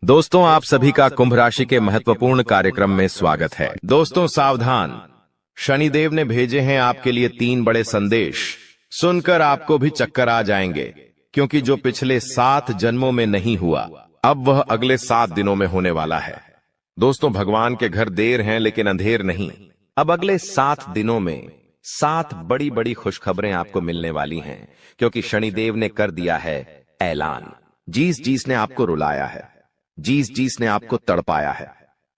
दोस्तों, आप सभी का कुंभ राशि के महत्वपूर्ण कार्यक्रम में स्वागत है। दोस्तों सावधान, शनिदेव ने भेजे हैं आपके लिए 3 बड़े संदेश। सुनकर आपको भी चक्कर आ जाएंगे, क्योंकि जो पिछले 7 जन्मों में नहीं हुआ, अब वह अगले 7 दिनों में होने वाला है। दोस्तों, भगवान के घर देर हैं लेकिन अंधेर नहीं। अब अगले 7 दिनों में 7 बड़ी बड़ी खुशखबरें आपको मिलने वाली हैं, क्योंकि शनिदेव ने कर दिया है ऐलान। जीस ने आपको रुलाया है, जीस ने आपको तड़पाया है,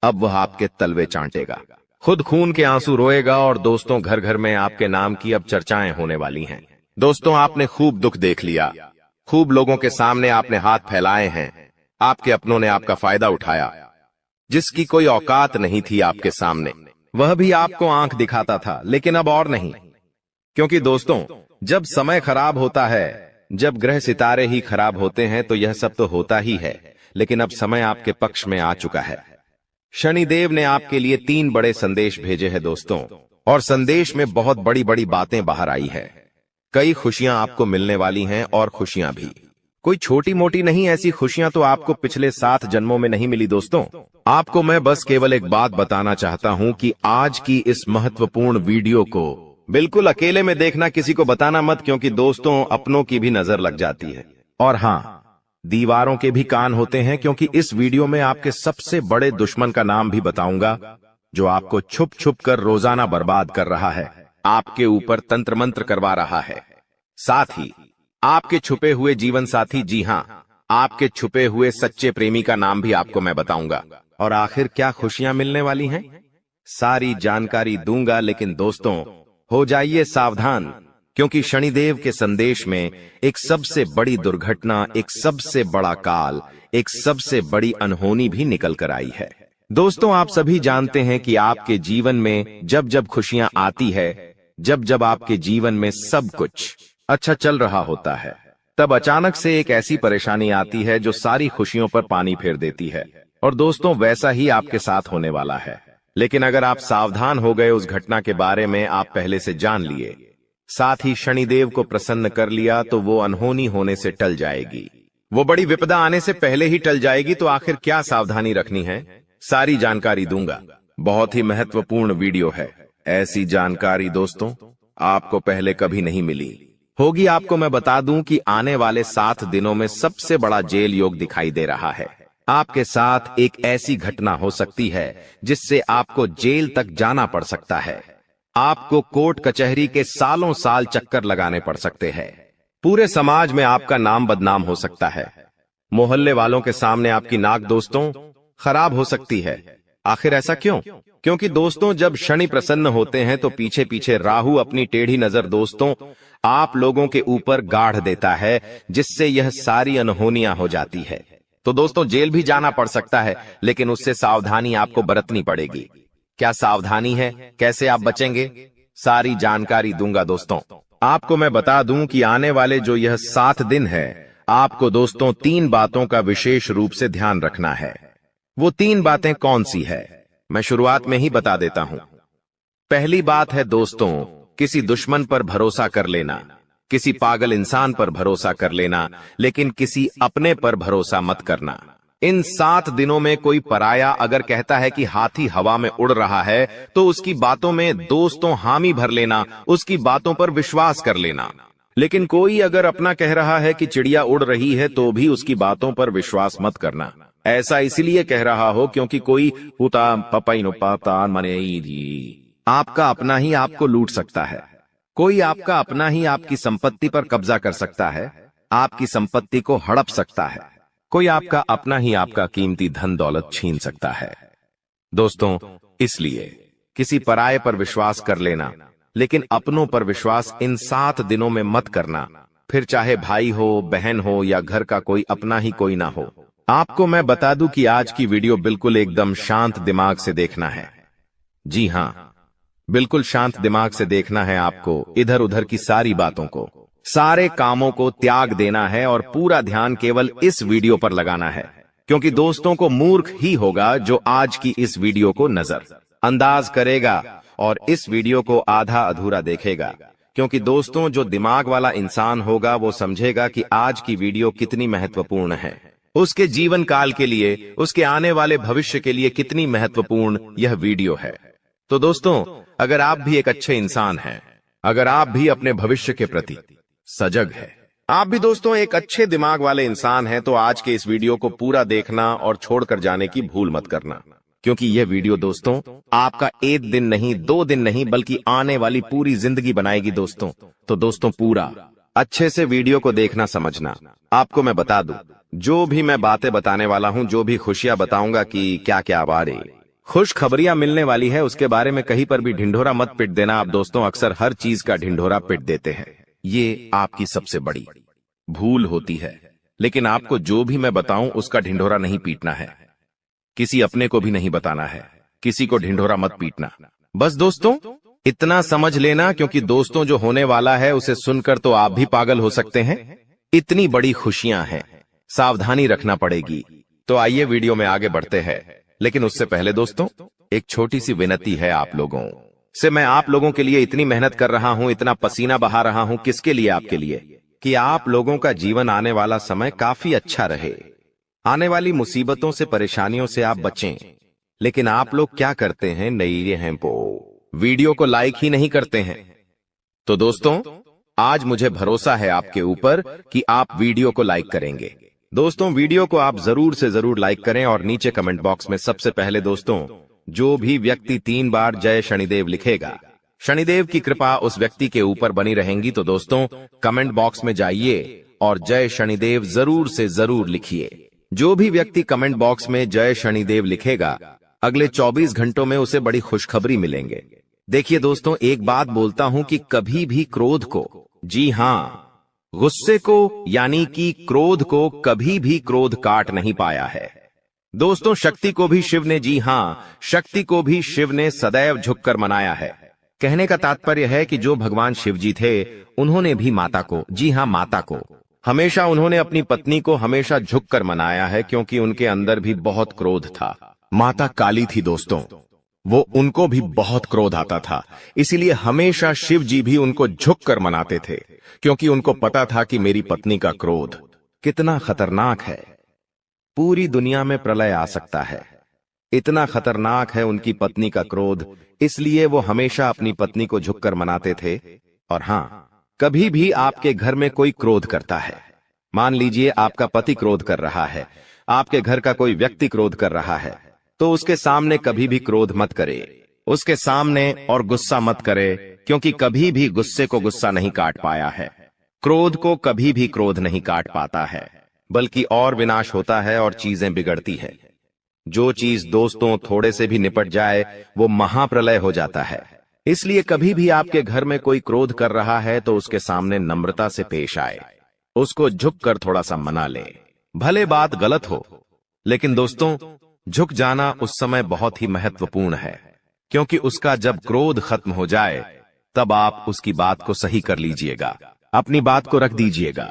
अब वह आपके तलवे चाटेगा, खुद खून के आंसू रोएगा। और दोस्तों, घर घर में आपके नाम की अब चर्चाएं होने वाली हैं। दोस्तों, आपने खूब दुख देख लिया, खूब लोगों के सामने आपने हाथ फैलाए हैं, आपके अपनों ने आपका फायदा उठाया। जिसकी कोई औकात नहीं थी आपके सामने, वह भी आपको आंख दिखाता था, लेकिन अब और नहीं। क्योंकि दोस्तों, जब समय खराब होता है, जब ग्रह सितारे ही खराब होते हैं, तो यह सब तो होता ही है, लेकिन अब समय आपके पक्ष में आ चुका है। शनिदेव ने आपके लिए 3 बड़े संदेश भेजे हैं दोस्तों, और संदेश में बहुत बड़ी बड़ी बातें बाहर आई है। कई खुशियां आपको मिलने वाली हैं, और खुशियां भी कोई छोटी मोटी नहीं। ऐसी खुशियां तो आपको पिछले 7 जन्मों में नहीं मिली। दोस्तों, आपको मैं बस केवल एक बात बताना चाहता हूं कि आज की इस महत्वपूर्ण वीडियो को बिल्कुल अकेले में देखना, किसी को बताना मत, क्योंकि दोस्तों अपनों की भी नजर लग जाती है। और हाँ, दीवारों के भी कान होते हैं, क्योंकि इस वीडियो में आपके सबसे बड़े दुश्मन का नाम भी बताऊंगा, जो आपको छुप छुप कर रोजाना बर्बाद कर रहा है, आपके ऊपर तंत्र मंत्र करवा रहा है। साथ ही आपके छुपे हुए जीवन साथी, जी हां, आपके छुपे हुए सच्चे प्रेमी का नाम भी आपको मैं बताऊंगा। और आखिर क्या खुशियां मिलने वाली हैं, सारी जानकारी दूंगा। लेकिन दोस्तों, हो जाइए सावधान, क्योंकि शनिदेव के संदेश में एक सबसे बड़ी दुर्घटना, एक सबसे बड़ा काल, एक सबसे बड़ी अनहोनी भी निकल कर आई है। दोस्तों, आप सभी जानते हैं कि आपके जीवन में जब जब खुशियां आती है, जब जब आपके जीवन में सब कुछ अच्छा चल रहा होता है, तब अचानक से एक ऐसी परेशानी आती है जो सारी खुशियों पर पानी फेर देती है। और दोस्तों, वैसा ही आपके साथ होने वाला है। लेकिन अगर आप सावधान हो गए, उस घटना के बारे में आप पहले से जान लिए, साथ ही शनिदेव को प्रसन्न कर लिया, तो वो अनहोनी होने से टल जाएगी, वो बड़ी विपदा आने से पहले ही टल जाएगी। तो आखिर क्या सावधानी रखनी है, सारी जानकारी दूंगा। बहुत ही महत्वपूर्ण वीडियो है। ऐसी जानकारी दोस्तों आपको पहले कभी नहीं मिली होगी। आपको मैं बता दूं कि आने वाले 7 दिनों में सबसे बड़ा जेल योग दिखाई दे रहा है। आपके साथ एक ऐसी घटना हो सकती है जिससे आपको जेल तक जाना पड़ सकता है। आपको कोर्ट कचहरी के सालों साल चक्कर लगाने पड़ सकते हैं। पूरे समाज में आपका नाम बदनाम हो सकता है। मोहल्ले वालों के सामने आपकी नाक दोस्तों खराब हो सकती है। आखिर ऐसा क्यों? क्योंकि दोस्तों, जब शनि प्रसन्न होते हैं तो पीछे पीछे राहु अपनी टेढ़ी नजर दोस्तों आप लोगों के ऊपर गाढ़ देता है, जिससे यह सारी अनहोनियां हो जाती है। तो दोस्तों, जेल भी जाना पड़ सकता है, लेकिन उससे सावधानी आपको बरतनी पड़ेगी। क्या सावधानी है, कैसे आप बचेंगे, सारी जानकारी दूंगा। दोस्तों, आपको मैं बता दूं कि आने वाले जो यह 7 दिन है, आपको दोस्तों 3 बातों का विशेष रूप से ध्यान रखना है। वो 3 बातें कौन सी है, मैं शुरुआत में ही बता देता हूं। पहली बात है दोस्तों, किसी दुश्मन पर भरोसा कर लेना, किसी पागल इंसान पर भरोसा कर लेना, लेकिन किसी अपने पर भरोसा मत करना। इन 7 दिनों में कोई पराया अगर कहता है कि हाथी हवा में उड़ रहा है, तो उसकी बातों में दोस्तों हामी भर लेना, उसकी बातों पर विश्वास कर लेना। लेकिन कोई अगर अपना कह रहा है कि चिड़िया उड़ रही है, तो भी उसकी बातों पर विश्वास मत करना। ऐसा इसलिए कह रहा हो क्योंकि कोई हुता पपई नो पाता मने आपका अपना ही आपको लूट सकता है। कोई आपका अपना ही आपकी संपत्ति पर कब्जा कर सकता है, आपकी संपत्ति को हड़प सकता है। कोई आपका अपना ही आपका कीमती धन दौलत छीन सकता है। दोस्तों, इसलिए किसी पराये पर विश्वास कर लेना, लेकिन अपनों पर विश्वास इन 7 दिनों में मत करना। फिर चाहे भाई हो, बहन हो, या घर का कोई अपना ही कोई ना हो। आपको मैं बता दूं कि आज की वीडियो बिल्कुल एकदम शांत दिमाग से देखना है। जी हां, बिल्कुल शांत दिमाग से देखना है। आपको इधर उधर की सारी बातों को, सारे कामों को त्याग देना है और पूरा ध्यान केवल इस वीडियो पर लगाना है। क्योंकि दोस्तों को मूर्ख ही होगा जो आज की इस वीडियो को नजर अंदाज करेगा और इस वीडियो को आधा अधूरा देखेगा। क्योंकि दोस्तों, जो दिमाग वाला इंसान होगा वो समझेगा कि आज की वीडियो कितनी महत्वपूर्ण है। उसके जीवन काल के लिए, उसके आने वाले भविष्य के लिए कितनी महत्वपूर्ण यह वीडियो है। तो दोस्तों, अगर आप भी एक अच्छे इंसान हैं, अगर आप भी अपने भविष्य के प्रति सजग हैं, आप भी दोस्तों एक अच्छे दिमाग वाले इंसान हैं, तो आज के इस वीडियो को पूरा देखना और छोड़कर जाने की भूल मत करना, क्योंकि यह वीडियो दोस्तों आपका एक दिन नहीं, 2 दिन नहीं, बल्कि आने वाली पूरी जिंदगी बनाएगी दोस्तों। तो दोस्तों पूरा अच्छे से वीडियो को देखना, समझना। आपको मैं बता दूं, जो भी मैं बातें बताने वाला हूं, जो भी खुशियां बताऊंगा कि क्या क्या बारे खुश खबरियां मिलने वाली है, उसके बारे में कहीं पर भी ढिंढोरा मत पिट देना। आप दोस्तों अक्सर हर चीज का ढिंढोरा पिट देते हैं, ये आपकी सबसे बड़ी भूल होती है। लेकिन आपको जो भी मैं बताऊं उसका ढिंढोरा नहीं पीटना है, किसी अपने को भी नहीं बताना है, किसी को ढिंढोरा मत पीटना। बस दोस्तों इतना समझ लेना, क्योंकि दोस्तों जो होने वाला है उसे सुनकर तो आप भी पागल हो सकते हैं। इतनी बड़ी खुशियां हैं, सावधानी रखना पड़ेगी। तो आइए वीडियो में आगे बढ़ते हैं, लेकिन उससे पहले दोस्तों एक छोटी सी विनती है आप लोगों से। मैं आप लोगों के लिए इतनी मेहनत कर रहा हूं, इतना पसीना बहा रहा हूं, किसके लिए? आपके लिए, कि आप लोगों का जीवन आने वाला समय काफी अच्छा रहे, आने वाली मुसीबतों से, परेशानियों से आप बचें। लेकिन आप लोग क्या करते हैं? नई हैं वीडियो को लाइक ही नहीं करते हैं। तो दोस्तों आज मुझे भरोसा है आपके ऊपर कि आप वीडियो को लाइक करेंगे। दोस्तों वीडियो को आप जरूर से जरूर लाइक करें और नीचे कमेंट बॉक्स में सबसे पहले दोस्तों जो भी व्यक्ति 3 बार जय शनिदेव लिखेगा, शनिदेव की कृपा उस व्यक्ति के ऊपर बनी रहेंगी। तो दोस्तों कमेंट बॉक्स में जाइए और जय शनिदेव जरूर से जरूर लिखिए। जो भी व्यक्ति कमेंट बॉक्स में जय शनिदेव लिखेगा, अगले 24 घंटों में उसे बड़ी खुशखबरी मिलेंगे। देखिए दोस्तों, एक बात बोलता हूं कि कभी भी क्रोध को, जी हां गुस्से को, यानी कि क्रोध को, कभी भी क्रोध काट नहीं पाया है। दोस्तों शक्ति को भी शिव ने, जी हां शक्ति को भी शिव ने सदैव झुककर मनाया है। कहने का तात्पर्य है कि जो भगवान शिव जी थे, उन्होंने भी माता को, जी हां माता को, हमेशा उन्होंने अपनी पत्नी को हमेशा झुककर मनाया है, क्योंकि उनके अंदर भी बहुत क्रोध था। माता काली थी दोस्तों, वो उनको भी बहुत क्रोध आता था, इसीलिए हमेशा शिव जी भी उनको झुककर मनाते थे, क्योंकि उनको पता था कि मेरी पत्नी का क्रोध कितना खतरनाक है, पूरी दुनिया में प्रलय आ सकता है, इतना खतरनाक है उनकी पत्नी का क्रोध। इसलिए वो हमेशा अपनी पत्नी को झुककर मनाते थे। और हां, कभी भी आपके घर में कोई क्रोध करता है, मान लीजिए आपका पति क्रोध कर रहा है, आपके घर का कोई व्यक्ति क्रोध कर रहा है, तो उसके सामने कभी भी क्रोध मत करे, उसके सामने और गुस्सा मत करे, क्योंकि कभी भी गुस्से को गुस्सा नहीं काट पाया है, क्रोध को कभी भी क्रोध नहीं काट पाता है, बल्कि और विनाश होता है और चीजें बिगड़ती है। जो चीज दोस्तों थोड़े से भी निपट जाए वो महाप्रलय हो जाता है। इसलिए कभी भी आपके घर में कोई क्रोध कर रहा है तो उसके सामने नम्रता से पेश आए, उसको झुककर थोड़ा सा मना ले। भले बात गलत हो, लेकिन दोस्तों झुक जाना उस समय बहुत ही महत्वपूर्ण है, क्योंकि उसका जब क्रोध खत्म हो जाए तब आप उसकी बात को सही कर लीजिएगा, अपनी बात को रख दीजिएगा,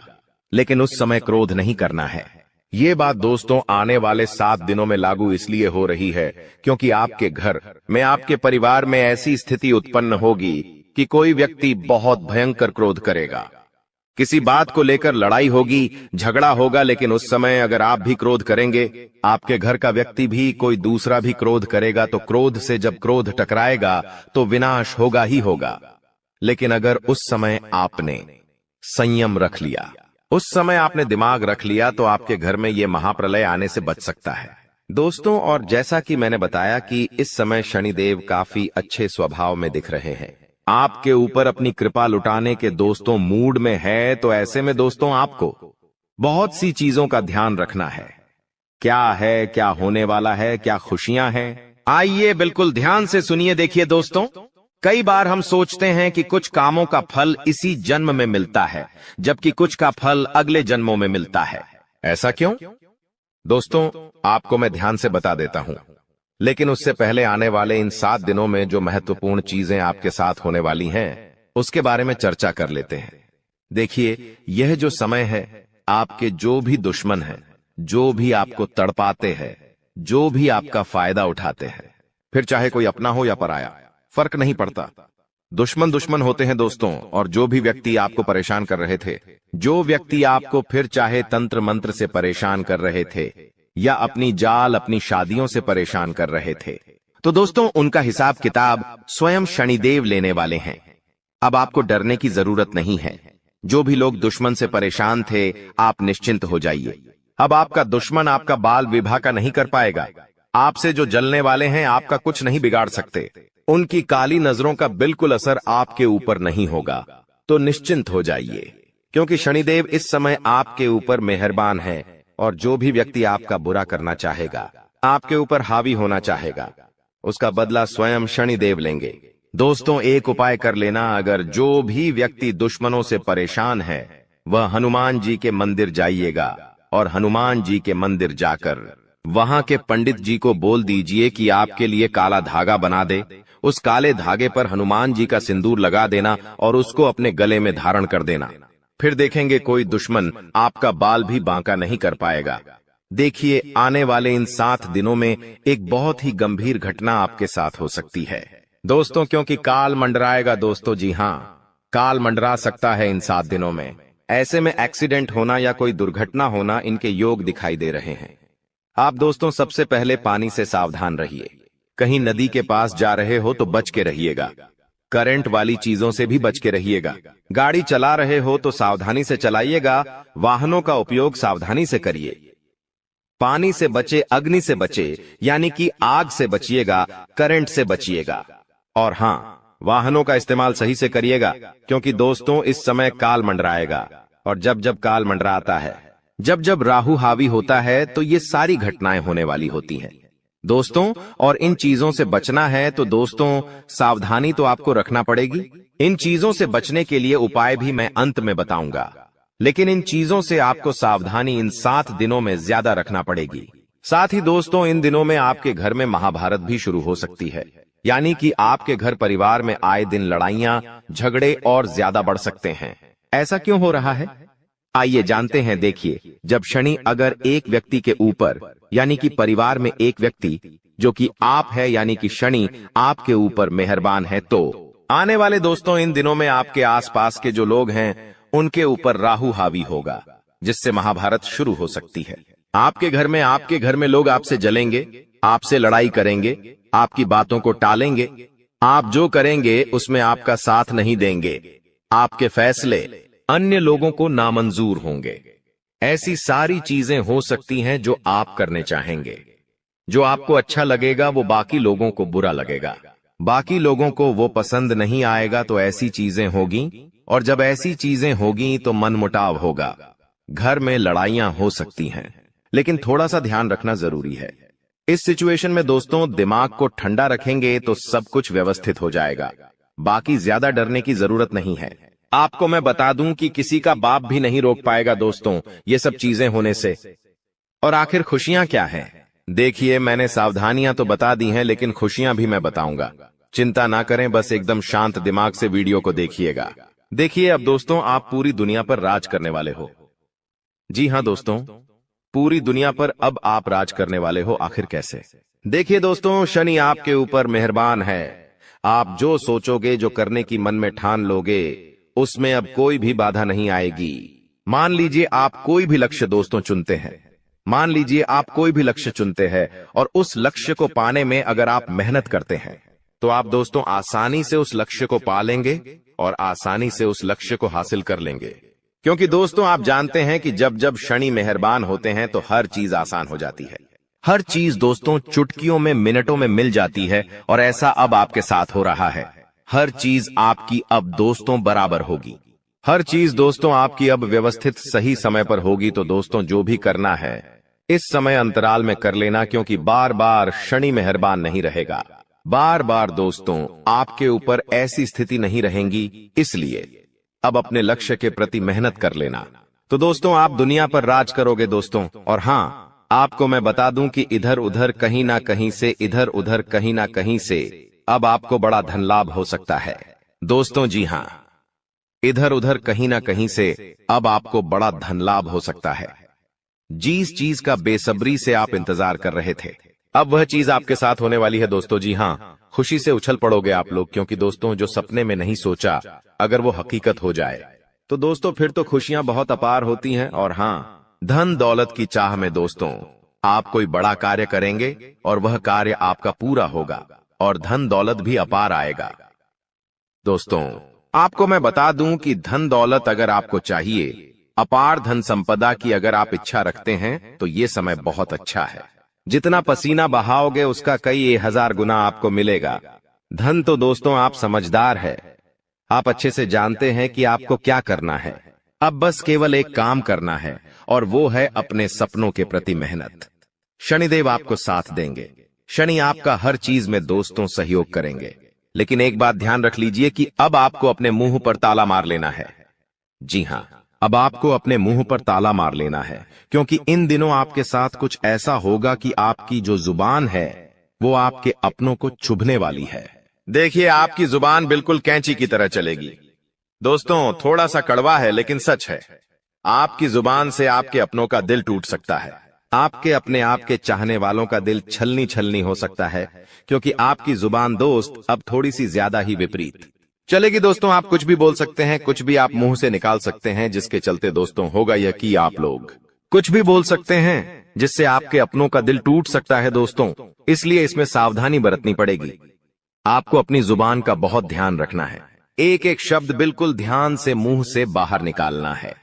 लेकिन उस समय क्रोध नहीं करना है। ये बात दोस्तों आने वाले 7 दिनों में लागू इसलिए हो रही है क्योंकि आपके घर में, आपके परिवार में ऐसी स्थिति उत्पन्न होगी कि कोई व्यक्ति बहुत भयंकर क्रोध करेगा, किसी बात को लेकर लड़ाई होगी, झगड़ा होगा। लेकिन उस समय अगर आप भी क्रोध करेंगे, आपके घर का व्यक्ति भी, कोई दूसरा भी क्रोध करेगा, तो क्रोध से जब क्रोध टकराएगा तो विनाश होगा ही होगा। लेकिन अगर उस समय आपने संयम रख लिया, उस समय आपने दिमाग रख लिया, तो आपके घर में यह महाप्रलय आने से बच सकता है दोस्तों। और जैसा कि मैंने बताया कि इस समय शनिदेव काफी अच्छे स्वभाव में दिख रहे हैं, आपके ऊपर अपनी कृपा लुटाने के दोस्तों मूड में है। तो ऐसे में दोस्तों आपको बहुत सी चीजों का ध्यान रखना है। क्या है, क्या होने वाला है, क्या खुशियां हैं, आइए बिल्कुल ध्यान से सुनिए। देखिए दोस्तों, कई बार हम सोचते हैं कि कुछ कामों का फल इसी जन्म में मिलता है, जबकि कुछ का फल अगले जन्मों में मिलता है। ऐसा क्यों? दोस्तों आपको मैं ध्यान से बता देता हूं, लेकिन उससे पहले आने वाले इन 7 दिनों में जो महत्वपूर्ण चीजें आपके साथ होने वाली हैं, उसके बारे में चर्चा कर लेते हैं। देखिए, यह जो समय है, आपके जो भी दुश्मन हैं, जो भी आपको तड़पाते हैं, जो भी आपका फायदा उठाते हैं, फिर चाहे कोई अपना हो या पराया, फर्क नहीं पड़ता, दुश्मन दुश्मन होते हैं दोस्तों, और जो भी व्यक्ति आपको परेशान कर रहे थे, जो व्यक्ति आपको फिर चाहे तंत्र मंत्र से परेशान कर रहे थे या अपनी जाल अपनी शादियों से परेशान कर रहे थे, तो दोस्तों उनका हिसाब किताब स्वयं शनिदेव लेने वाले हैं। अब आपको डरने की जरूरत नहीं है। जो भी लोग दुश्मन से परेशान थे, आप निश्चिंत हो जाइए। अब आपका दुश्मन आपका बाल विवाह का नहीं कर पाएगा। आपसे जो जलने वाले हैं आपका कुछ नहीं बिगाड़ सकते। उनकी काली नजरों का बिल्कुल असर आपके ऊपर नहीं होगा। तो निश्चिंत हो जाइए, क्योंकि शनिदेव इस समय आपके ऊपर मेहरबान है, और जो भी व्यक्ति आपका बुरा करना चाहेगा, आपके ऊपर हावी होना चाहेगा, उसका बदला स्वयं शनिदेव लेंगे। दोस्तों एक उपाय कर लेना, अगर जो भी व्यक्ति दुश्मनों से परेशान है वह हनुमान जी के मंदिर जाइएगा, और हनुमान जी के मंदिर जाकर वहां के पंडित जी को बोल दीजिए कि आपके लिए काला धागा बना दे। उस काले धागे पर हनुमान जी का सिंदूर लगा देना और उसको अपने गले में धारण कर देना। फिर देखेंगे कोई दुश्मन आपका बाल भी बांका नहीं कर पाएगा। देखिए आने वाले इन 7 दिनों में एक बहुत ही गंभीर घटना आपके साथ हो सकती है दोस्तों, क्योंकि काल मंडराएगा दोस्तों। जी हां, काल मंडरा सकता है इन 7 दिनों में। ऐसे में एक्सीडेंट होना या कोई दुर्घटना होना इनके योग दिखाई दे रहे हैं। आप दोस्तों सबसे पहले पानी से सावधान रहिए। कहीं नदी के पास जा रहे हो तो बच के रहिएगा। करंट वाली चीजों से भी बच के रहिएगा। गाड़ी चला रहे हो तो सावधानी से चलाइएगा। वाहनों का उपयोग सावधानी से करिए। पानी से बचे, अग्नि से बचे, यानी कि आग से बचिएगा, करंट से बचिएगा। और हां, वाहनों का इस्तेमाल सही से करिएगा, क्योंकि दोस्तों इस समय काल मंडराएगा। और जब जब काल मंडराता है, जब जब राहु हावी होता है, तो ये सारी घटनाएं होने वाली होती हैं दोस्तों। और इन चीजों से बचना है तो दोस्तों सावधानी तो आपको रखना पड़ेगी। इन चीजों से बचने के लिए उपाय भी मैं अंत में बताऊंगा, लेकिन इन चीजों से आपको सावधानी इन 7 दिनों में ज्यादा रखना पड़ेगी। साथ ही दोस्तों इन दिनों में आपके घर में महाभारत भी शुरू हो सकती है, यानी कि आपके घर परिवार में आए दिन लड़ाइयां, झगड़े और ज्यादा बढ़ सकते हैं। ऐसा क्यों हो रहा है, आइए जानते हैं। देखिए, जब शनि अगर एक व्यक्ति के ऊपर, यानी कि परिवार में एक व्यक्ति जो कि आप है, यानी कि शनि आपके ऊपर मेहरबान है, तो आने वाले दोस्तों इन दिनों में आपके आसपास के जो लोग हैं उनके ऊपर राहु हावी होगा, जिससे महाभारत शुरू हो सकती है। आपके घर में लोग आपसे जलेंगे, आपसे लड़ाई करेंगे, आपकी बातों को टालेंगे। आप जो करेंगे उसमें आपका साथ नहीं देंगे। आपके फैसले अन्य लोगों को नामंजूर होंगे। ऐसी सारी चीजें हो सकती हैं जो आप करने चाहेंगे। जो आपको अच्छा लगेगा वो बाकी लोगों को बुरा लगेगा, बाकी लोगों को वो पसंद नहीं आएगा। तो ऐसी चीजें होगी, और जब ऐसी चीजें होगी तो मनमुटाव होगा, घर में लड़ाइयां हो सकती हैं। लेकिन थोड़ा सा ध्यान रखना जरूरी है। इस सिचुएशन में दोस्तों दिमाग को ठंडा रखेंगे तो सब कुछ व्यवस्थित हो जाएगा। बाकी ज्यादा डरने की जरूरत नहीं है। आपको मैं बता दूं कि किसी का बाप भी नहीं रोक पाएगा दोस्तों ये सब चीजें होने से। और आखिर खुशियां क्या हैं? देखिए, मैंने सावधानियां तो बता दी हैं, लेकिन खुशियां भी मैं बताऊंगा। चिंता ना करें, बस एकदम शांत दिमाग से वीडियो को देखिएगा। देखिए, अब दोस्तों आप पूरी दुनिया पर राज करने वाले हो। जी हां दोस्तों, पूरी दुनिया पर अब आप राज करने वाले हो। आखिर कैसे? देखिए दोस्तों, शनि आपके ऊपर मेहरबान है। आप जो सोचोगे, जो करने की मन में ठान लोगे, उसमें अब कोई भी बाधा नहीं आएगी। मान लीजिए आप कोई भी लक्ष्य दोस्तों चुनते हैं, मान लीजिए आप कोई भी लक्ष्य चुनते हैं, और उस लक्ष्य को पाने में अगर आप मेहनत करते हैं तो आप दोस्तों आसानी से उस लक्ष्य को पा लेंगे और आसानी से उस लक्ष्य को हासिल कर लेंगे। क्योंकि दोस्तों आप जानते हैं कि जब जब शनि मेहरबान होते हैं तो हर चीज आसान हो जाती है। हर चीज दोस्तों चुटकियों में, मिनटों में मिल जाती है, और ऐसा अब आपके साथ हो रहा है। हर चीज आपकी अब दोस्तों बराबर होगी। हर चीज दोस्तों आपकी अब व्यवस्थित सही समय पर होगी। तो दोस्तों जो भी करना है इस समय अंतराल में कर लेना, क्योंकि बार बार शनि मेहरबान नहीं रहेगा। बार बार दोस्तों आपके ऊपर ऐसी स्थिति नहीं रहेंगी, इसलिए अब अपने लक्ष्य के प्रति मेहनत कर लेना। तो दोस्तों आप दुनिया पर राज करोगे दोस्तों। और हां, आपको मैं बता दूं कि इधर उधर कहीं ना कहीं से, इधर उधर कहीं ना कहीं से अब आपको बड़ा धन लाभ हो सकता है दोस्तों। जी हां, इधर उधर कहीं ना कहीं से अब आपको बड़ा धन लाभ हो सकता है। जिस चीज का बेसब्री से आप इंतजार कर रहे थे, अब वह चीज आपके साथ होने वाली है दोस्तों। जी हां, खुशी से उछल पड़ोगे आप लोग, क्योंकि दोस्तों जो सपने में नहीं सोचा अगर वो हकीकत हो जाए तो दोस्तों फिर तो खुशियां बहुत अपार होती हैं। और हाँ, धन दौलत की चाह में दोस्तों आप कोई बड़ा कार्य करेंगे और वह कार्य आपका पूरा होगा और धन दौलत भी अपार आएगा। दोस्तों आपको मैं बता दूं कि धन दौलत अगर आपको चाहिए, अपार धन संपदा की अगर आप इच्छा रखते हैं, तो ये समय बहुत अच्छा है। जितना पसीना बहाओगे उसका कई 1000 गुना आपको मिलेगा। धन तो दोस्तों आप समझदार है, आप अच्छे से जानते हैं कि आपको क्या करना है। अब बस केवल एक काम करना है और वो है अपने सपनों के प्रति मेहनत। शनिदेव आपको साथ देंगे। शनि आपका हर चीज में दोस्तों सहयोग करेंगे। लेकिन एक बात ध्यान रख लीजिए कि अब आपको अपने मुंह पर ताला मार लेना है। जी हां, अब आपको अपने मुंह पर ताला मार लेना है, क्योंकि इन दिनों आपके साथ कुछ ऐसा होगा कि आपकी जो जुबान है वो आपके अपनों को चुभने वाली है। देखिए आपकी जुबान बिल्कुल कैंची की तरह चलेगी। दोस्तों थोड़ा सा कड़वा है लेकिन सच है। आपकी जुबान से आपके अपनों का दिल टूट सकता है। आपके अपने आप के चाहने वालों का दिल छलनी छलनी हो सकता है, क्योंकि आपकी जुबान दोस्त अब थोड़ी सी ज्यादा ही विपरीत चलेगी। दोस्तों आप कुछ भी बोल सकते हैं, कुछ भी आप मुंह से निकाल सकते हैं, जिसके चलते दोस्तों होगा यह कि आप लोग कुछ भी बोल सकते हैं जिससे आपके अपनों का दिल टूट सकता है दोस्तों। इसलिए इसमें सावधानी बरतनी पड़ेगी। आपको अपनी जुबान का बहुत ध्यान रखना है। एक एक शब्द बिल्कुल ध्यान से मुंह से बाहर निकालना है।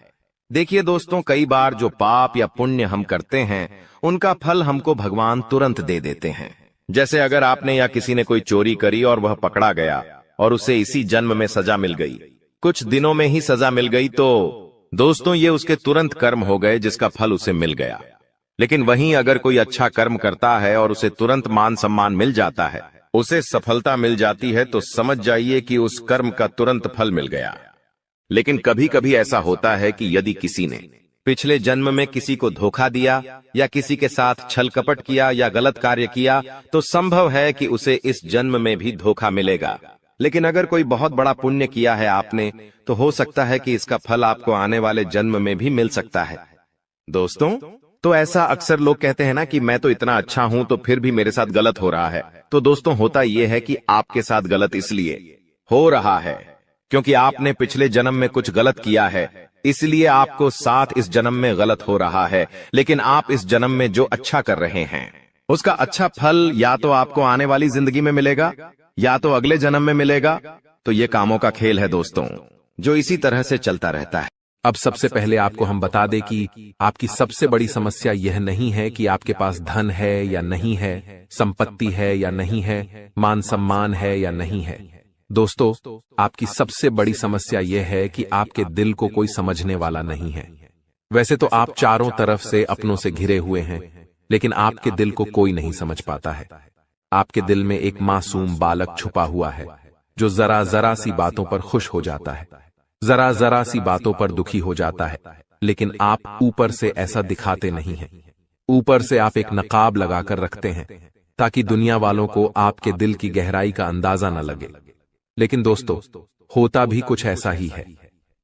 देखिए दोस्तों, कई बार जो पाप या पुण्य हम करते हैं उनका फल हमको भगवान तुरंत दे देते हैं। जैसे अगर आपने या किसी ने कोई चोरी करी और वह पकड़ा गया और उसे इसी जन्म में सजा मिल गई, कुछ दिनों में ही सजा मिल गई, तो दोस्तों ये उसके तुरंत कर्म हो गए जिसका फल उसे मिल गया। लेकिन वहीं अगर कोई अच्छा कर्म करता है और उसे तुरंत मान सम्मान मिल जाता है, उसे सफलता मिल जाती है, तो समझ जाइए कि उस कर्म का तुरंत फल मिल गया। लेकिन कभी कभी ऐसा होता है कि यदि किसी ने पिछले जन्म में किसी को धोखा दिया या किसी के साथ छल कपट किया या गलत कार्य किया, तो संभव है कि उसे इस जन्म में भी धोखा मिलेगा। लेकिन अगर कोई बहुत बड़ा पुण्य किया है आपने, तो हो सकता है कि इसका फल आपको आने वाले जन्म में भी मिल सकता है। दोस्तों तो ऐसा अक्सर लोग कहते हैं ना कि मैं तो इतना अच्छा हूं तो फिर भी मेरे साथ गलत हो रहा है। तो दोस्तों होता यह है कि आपके साथ गलत इसलिए हो रहा है क्योंकि आपने पिछले जन्म में कुछ गलत किया है, इसलिए आपको साथ इस जन्म में गलत हो रहा है। लेकिन आप इस जन्म में जो अच्छा कर रहे हैं उसका अच्छा फल या तो आपको आने वाली जिंदगी में मिलेगा या तो अगले जन्म में मिलेगा। तो ये कामों का खेल है दोस्तों, जो इसी तरह से चलता रहता है। अब सबसे पहले आपको हम बता दें कि आपकी सबसे बड़ी समस्या यह नहीं है कि आपके पास धन है या नहीं है, संपत्ति है या नहीं है, मान सम्मान है या नहीं है। दोस्तों आपकी सबसे बड़ी समस्या यह है कि आपके दिल को कोई समझने वाला नहीं है। वैसे तो आप चारों तरफ से अपनों से घिरे हुए हैं, लेकिन आपके दिल को कोई नहीं समझ पाता है। आपके दिल में एक मासूम बालक छुपा हुआ है जो जरा जरा सी बातों पर खुश हो जाता है, जरा जरा सी बातों पर दुखी हो जाता है। लेकिन आप ऊपर से ऐसा दिखाते नहीं हैं। ऊपर से आप एक नकाब लगाकर रखते हैं ताकि दुनिया वालों को आपके दिल की गहराई का अंदाजा न लगे। लेकिन दोस्तों होता भी कुछ ऐसा ही है।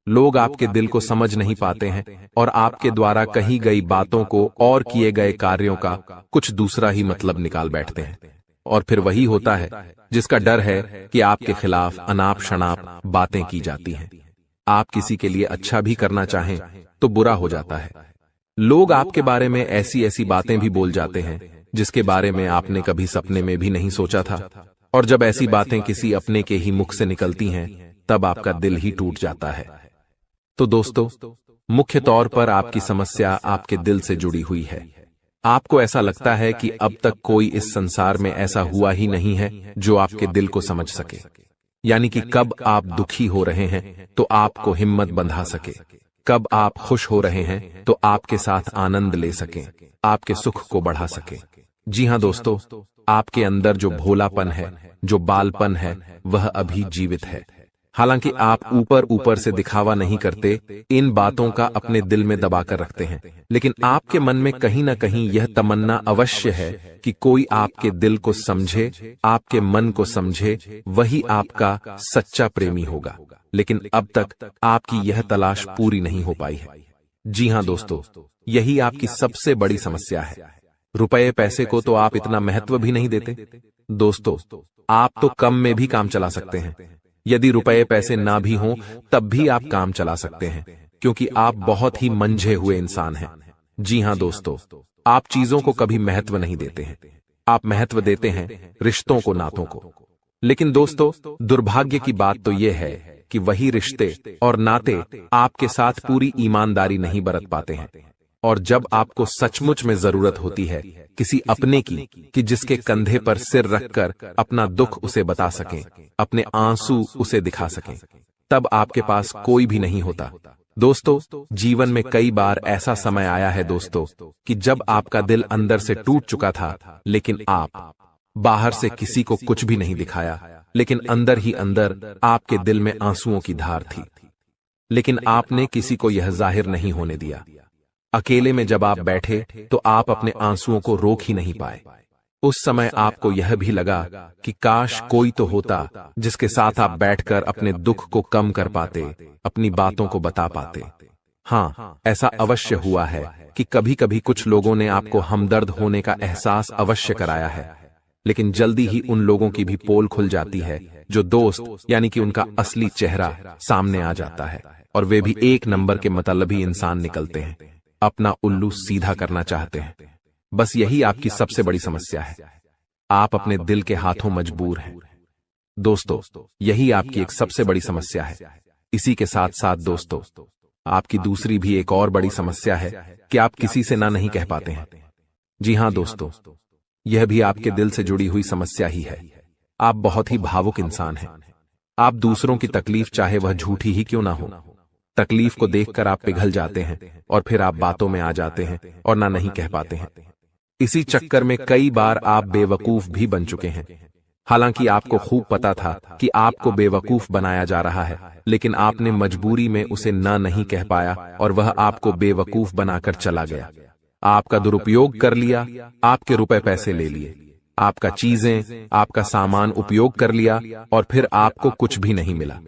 लोग आपके दिल को समझ नहीं पाते हैं और आपके द्वारा कही गई बातों को और किए गए कार्यों का कुछ दूसरा ही मतलब निकाल बैठते हैं। और फिर वही होता है जिसका डर है कि आपके खिलाफ अनाप शनाप बातें की जाती हैं। आप किसी के लिए अच्छा भी करना चाहें तो बुरा हो जाता है। लोग आपके बारे में ऐसी ऐसी बातें भी बोल जाते हैं जिसके बारे में आपने कभी सपने में भी नहीं सोचा था। और जब ऐसी बातें किसी अपने के ही मुख से निकलती हैं, तब आपका दिल ही टूट जाता है। तो दोस्तों मुख्य तौर पर आपकी समस्या आपके दिल से जुड़ी हुई है। आपको ऐसा लगता है कि अब तक कोई इस संसार में ऐसा हुआ ही नहीं है जो आपके दिल को समझ सके। यानी कि कब आप दुखी हो रहे हैं तो आपको हिम्मत बंधा सके, कब आप खुश हो रहे हैं तो आपके साथ आनंद ले सके, आपके सुख को बढ़ा सके। जी हां दोस्तों, आपके अंदर जो भोलापन है, जो बालपन है, वह अभी जीवित है। हालांकि आप ऊपर ऊपर से दिखावा नहीं करते, इन बातों का अपने दिल में दबाकर रखते हैं, लेकिन आपके मन में कहीं ना कहीं यह तमन्ना अवश्य है कि कोई आपके दिल को समझे, आपके मन को समझे, वही आपका सच्चा प्रेमी होगा। लेकिन अब तक आपकी यह तलाश पूरी नहीं हो पाई है। जी हां दोस्तों, यही आपकी सबसे बड़ी समस्या है। रुपए पैसे को तो आप इतना महत्व भी नहीं देते। दोस्तों, आप तो कम में भी काम चला सकते हैं। यदि रुपए पैसे ना भी हों तब भी आप काम चला सकते हैं, क्योंकि आप बहुत ही मंझे हुए इंसान हैं। जी हां दोस्तों, आप चीजों को कभी महत्व नहीं देते हैं। आप महत्व देते हैं रिश्तों को, नातों को। लेकिन दोस्तों, दुर्भाग्य की बात तो यह है कि वही रिश्ते और नाते आपके साथ पूरी ईमानदारी नहीं बरत पाते हैं। और जब आपको सचमुच में जरूरत होती है किसी अपने की, कि जिसके कंधे पर सिर रखकर अपना दुख उसे बता सकें, अपने आंसू उसे दिखा सकें, तब आपके पास कोई भी नहीं होता। दोस्तों, जीवन में कई बार ऐसा समय आया है दोस्तों कि जब आपका दिल अंदर से टूट चुका था, लेकिन आप बाहर से किसी को कुछ भी नहीं दिखाया, लेकिन अंदर ही अंदर आपके दिल में आंसुओं की धार थी। लेकिन आपने किसी को यह जाहिर नहीं होने दिया। अकेले में जब आप बैठे तो आप अपने आंसुओं को रोक ही नहीं पाए। उस समय आपको यह भी लगा कि काश कोई तो होता जिसके साथ आप बैठकर अपने दुख को कम कर पाते, अपनी बातों को बता पाते। हाँ, ऐसा अवश्य हुआ है कि कभी कभी कुछ लोगों ने आपको हमदर्द होने का एहसास अवश्य कराया है, लेकिन जल्दी ही उन लोगों की भी पोल खुल जाती है जो दोस्त यानी कि उनका असली चेहरा सामने आ जाता है, और वे भी एक नंबर के मतलबी इंसान निकलते हैं, अपना उल्लू सीधा करना चाहते हैं। बस यही आपकी सबसे बड़ी समस्या है। आप अपने दिल के हाथों मजबूर हैं। दोस्तों, यही आपकी एक सबसे बड़ी समस्या है। इसी के साथ साथ दोस्तों, आपकी दूसरी भी एक और बड़ी समस्या है कि आप किसी से ना नहीं कह पाते हैं। जी हां दोस्तों, यह भी आपके दिल से जुड़ी हुई समस्या ही है। आप बहुत ही भावुक इंसान हैं। आप दूसरों की तकलीफ चाहे वह झूठी ही क्यों ना हो, तकलीफ को देखकर आप पिघल जाते हैं और फिर आप बातों में आ जाते हैं और ना नहीं कह पाते हैं। इसी चक्कर में कई बार आप बेवकूफ भी बन चुके हैं। हालांकि आपको खूब पता था कि आपको बेवकूफ बनाया जा रहा है, लेकिन आपने मजबूरी में उसे ना नहीं कह पाया और वह आपको बेवकूफ बनाकर चला गया। आपका दुरुपयोग कर लिया, आपके रुपए पैसे ले लिए, आपका चीजें, आपका सामान उपयोग कर लिया और फिर आपको कुछ भी नहीं मिला।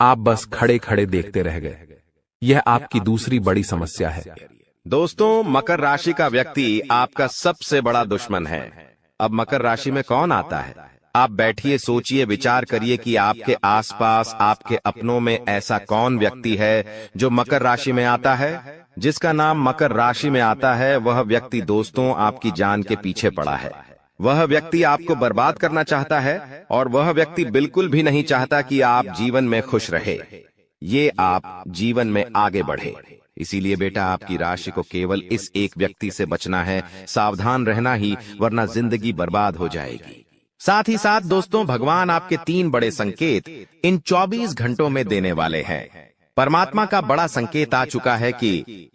आप बस खड़े खड़े देखते रह गए। यह आपकी दूसरी बड़ी समस्या है। दोस्तों, मकर राशि का व्यक्ति आपका सबसे बड़ा दुश्मन है। अब मकर राशि में कौन आता है? आप बैठिए, सोचिए, विचार करिए कि आपके आसपास, आपके अपनों में ऐसा कौन व्यक्ति है जो मकर राशि में आता है। जिसका नाम मकर राशि में आता है वह व्यक्ति दोस्तों आपकी जान के पीछे पड़ा है। वह व्यक्ति आपको बर्बाद करना चाहता है और वह व्यक्ति बिल्कुल भी नहीं चाहता कि आप जीवन में खुश रहे, ये आप जीवन में आगे बढ़े। इसीलिए बेटा, आपकी राशि को केवल इस एक व्यक्ति से बचना है। सावधान रहना ही, वरना जिंदगी बर्बाद हो जाएगी। साथ ही साथ दोस्तों, भगवान आपके 3 बड़े संकेत इन 24 घंटों में देने वाले हैं। परमात्मा का बड़ा संकेत आ चुका है कि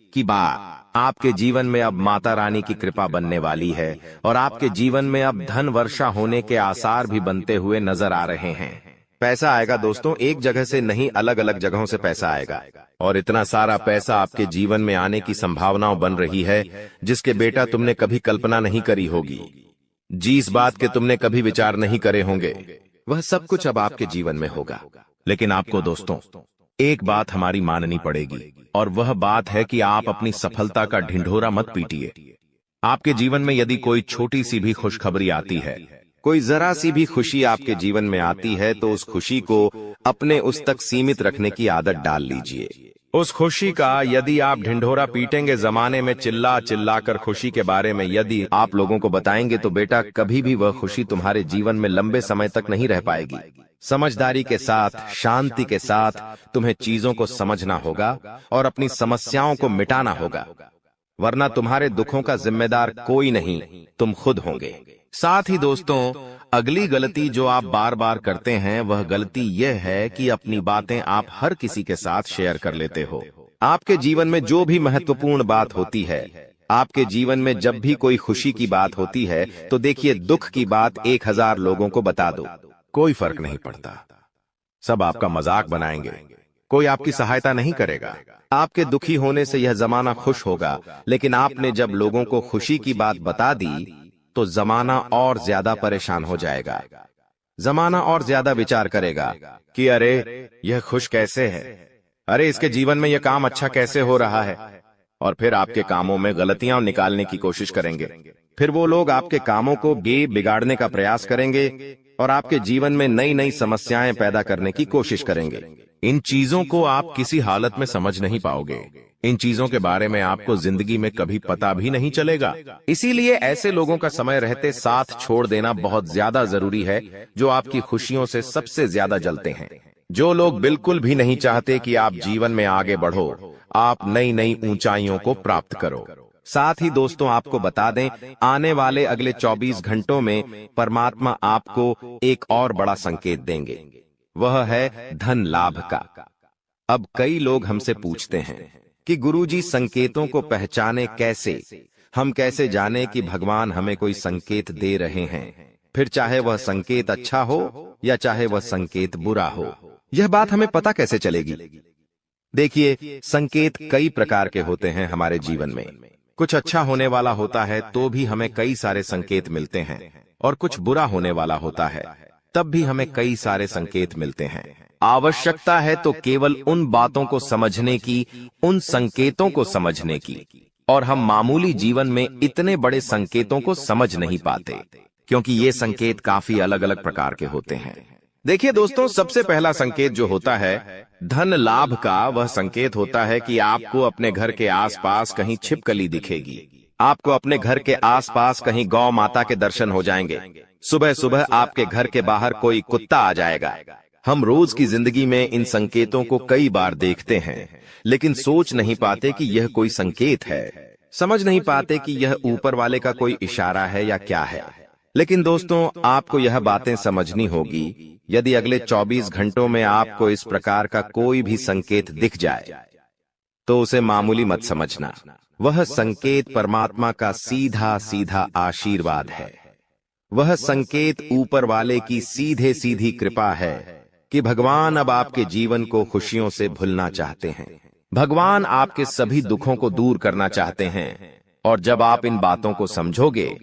आपके जीवन में अब माता रानी की कृपा बनने वाली है और आपके जीवन में अब धन वर्षा होने के आसार भी बनते हुए नजर आ रहे हैं। पैसा आएगा दोस्तों, एक जगह से नहीं, अलग अलग जगहों से पैसा आएगा और इतना सारा पैसा आपके जीवन में आने की संभावनाएं बन रही है जिसके बेटा तुमने कभी कल्पना नहीं करी होगी। जिस बात के तुमने कभी विचार नहीं करे होंगे, वह सब कुछ अब आपके जीवन में होगा। लेकिन आपको दोस्तों एक बात हमारी माननी पड़ेगी, और वह बात है कि आप अपनी सफलता का ढिंढोरा मत पीटिए। आपके जीवन में यदि कोई छोटी सी भी खुशखबरी आती है, कोई जरा सी भी खुशी आपके जीवन में आती है, तो उस खुशी को अपने उस तक सीमित रखने की आदत डाल लीजिए। उस खुशी का यदि आप ढिंढोरा पीटेंगे, जमाने में चिल्ला चिल्ला कर खुशी के बारे में यदि आप लोगों को बताएंगे, तो बेटा कभी भी वह खुशी तुम्हारे जीवन में लंबे समय तक नहीं रह पाएगी। समझदारी के साथ, शांति के साथ तुम्हें चीजों को समझना होगा और अपनी समस्याओं को मिटाना होगा, वरना तुम्हारे दुखों का जिम्मेदार कोई नहीं, तुम खुद होंगे। साथ ही दोस्तों, अगली गलती जो आप बार बार करते हैं वह गलती यह है कि अपनी बातें आप हर किसी के साथ शेयर कर लेते हो। आपके जीवन में जो भी महत्वपूर्ण बात होती है, आपके जीवन में जब भी कोई खुशी की बात होती है, तो देखिए दुख की बात 1000 लोगों को बता दो, कोई फर्क नहीं पड़ता। सब आपका मजाक बनाएंगे, कोई आपकी सहायता नहीं करेगा। आपके दुखी होने से यह जमाना खुश होगा, लेकिन आपने जब लोगों को खुशी की बात बता दी तो जमाना और ज्यादा परेशान हो जाएगा। जमाना और ज्यादा विचार करेगा कि अरे यह खुश कैसे है, अरे इसके जीवन में यह काम अच्छा कैसे हो रहा है, और फिर आपके कामों में गलतियां निकालने की कोशिश करेंगे। फिर वो लोग आपके कामों को बिगाड़ने का प्रयास करेंगे और आपके जीवन में नई नई समस्याएं पैदा करने की कोशिश करेंगे। इन चीजों को आप किसी हालत में समझ नहीं पाओगे। इन चीजों के बारे में आपको जिंदगी में कभी पता भी नहीं चलेगा। इसीलिए ऐसे लोगों का समय रहते साथ छोड़ देना बहुत ज्यादा जरूरी है, जो आपकी खुशियों से सबसे ज्यादा जलते हैं। जो लोग बिल्कुल भी नहीं चाहते कि आप जीवन में आगे बढ़ो, आप नई नई ऊंचाइयों को प्राप्त करो। साथ ही दोस्तों, आपको बता दें, आने वाले अगले 24 घंटों में परमात्मा आपको एक और बड़ा संकेत देंगे। वह है धन लाभ का। अब कई लोग हमसे पूछते हैं कि गुरुजी, संकेतों को पहचाने कैसे? हम कैसे जाने कि भगवान हमें कोई संकेत दे रहे हैं, फिर चाहे वह संकेत अच्छा हो या चाहे वह संकेत बुरा हो? यह बात हमें पता कैसे चलेगी? देखिए, संकेत कई प्रकार के होते हैं हमारे जीवन में। कुछ अच्छा होने वाला होता है तो भी हमें कई सारे संकेत मिलते हैं, और कुछ बुरा होने वाला होता है तब भी हमें कई सारे संकेत मिलते हैं। आवश्यकता है तो केवल उन बातों को समझने की, उन संकेतों को समझने की। और हम मामूली जीवन में इतने बड़े संकेतों को समझ नहीं पाते, क्योंकि ये संकेत काफी अलग अलग प्रकार के होते हैं। देखिए दोस्तों, सबसे पहला संकेत जो होता है धन लाभ का, वह संकेत होता है कि आपको अपने घर के आसपास कहीं छिपकली दिखेगी। आपको अपने घर के आसपास कहीं गौ माता के दर्शन हो जाएंगे। सुबह सुबह आपके घर के बाहर कोई कुत्ता आ जाएगा। हम रोज की जिंदगी में इन संकेतों को कई बार देखते हैं, लेकिन सोच नहीं पाते कि यह कोई संकेत है। समझ नहीं पाते कि यह ऊपर वाले का कोई इशारा है या क्या है। लेकिन दोस्तों, आपको यह बातें समझनी होगी। यदि अगले 24 घंटों में आपको इस प्रकार का कोई भी संकेत दिख जाए तो उसे मामूली मत समझना। वह संकेत परमात्मा का सीधा सीधा आशीर्वाद है। वह संकेत ऊपर वाले की सीधे सीधी कृपा है कि भगवान अब आपके जीवन को खुशियों से भुलना चाहते हैं। भगवान आपके सभी दुखों को दूर करना चाहते हैं। और जब आप इन बातों को समझोगे,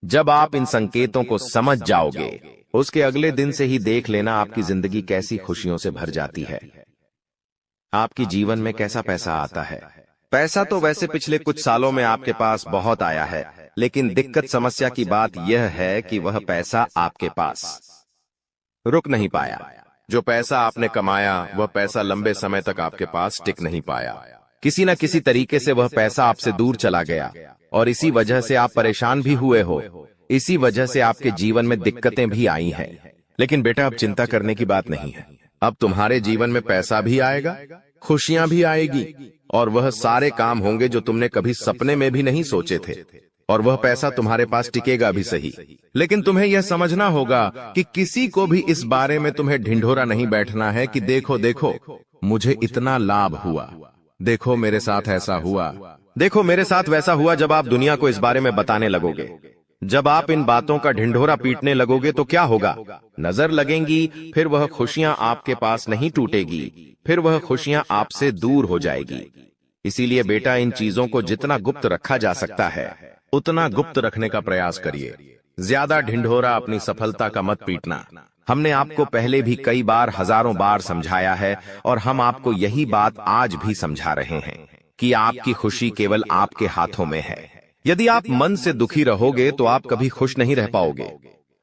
जब आप इन संकेतों को समझ जाओगे, उसके अगले दिन से ही देख लेना आपकी जिंदगी कैसी खुशियों से भर जाती है। आपकी जीवन में कैसा पैसा आता है। पैसा तो वैसे पिछले कुछ सालों में आपके पास बहुत आया है, लेकिन दिक्कत समस्या की बात यह है कि वह पैसा आपके पास रुक नहीं पाया। जो पैसा आपने कमाया, वह पैसा लंबे समय तक आपके पास टिक नहीं पाया। किसी न किसी तरीके से वह पैसा आपसे दूर चला गया, और इसी वजह से आप परेशान भी हुए हो। इसी वजह से आपके जीवन में दिक्कतें भी आई हैं। लेकिन बेटा, अब चिंता करने की बात नहीं है। अब तुम्हारे जीवन में पैसा भी आएगा, खुशियां भी आएगी, और वह सारे काम होंगे जो तुमने कभी सपने में भी नहीं सोचे थे। और वह पैसा तुम्हारे पास टिकेगा भी सही, लेकिन तुम्हें यह समझना होगा कि किसी को भी इस बारे में तुम्हें ढिंढोरा नहीं बैठना है कि देखो देखो मुझे इतना लाभ हुआ, देखो मेरे साथ ऐसा हुआ, देखो मेरे साथ वैसा हुआ। जब आप दुनिया को इस बारे में बताने लगोगे, जब आप इन बातों का ढिंढोरा पीटने लगोगे तो क्या होगा? नजर लगेंगी, फिर वह खुशियां आपके पास नहीं टूटेगी, फिर वह खुशियां आपसे दूर हो जाएगी। इसीलिए बेटा, इन चीजों को जितना गुप्त रखा जा सकता है उतना गुप्त रखने का प्रयास करिए। ज्यादा ढिंढोरा अपनी सफलता का मत पीटना। हमने आपको पहले भी कई बार, हजारों बार समझाया है, और हम आपको यही बात आज भी समझा रहे हैं कि आपकी खुशी केवल आपके हाथों में है। यदि आप मन से दुखी रहोगे तो आप कभी खुश नहीं रह पाओगे।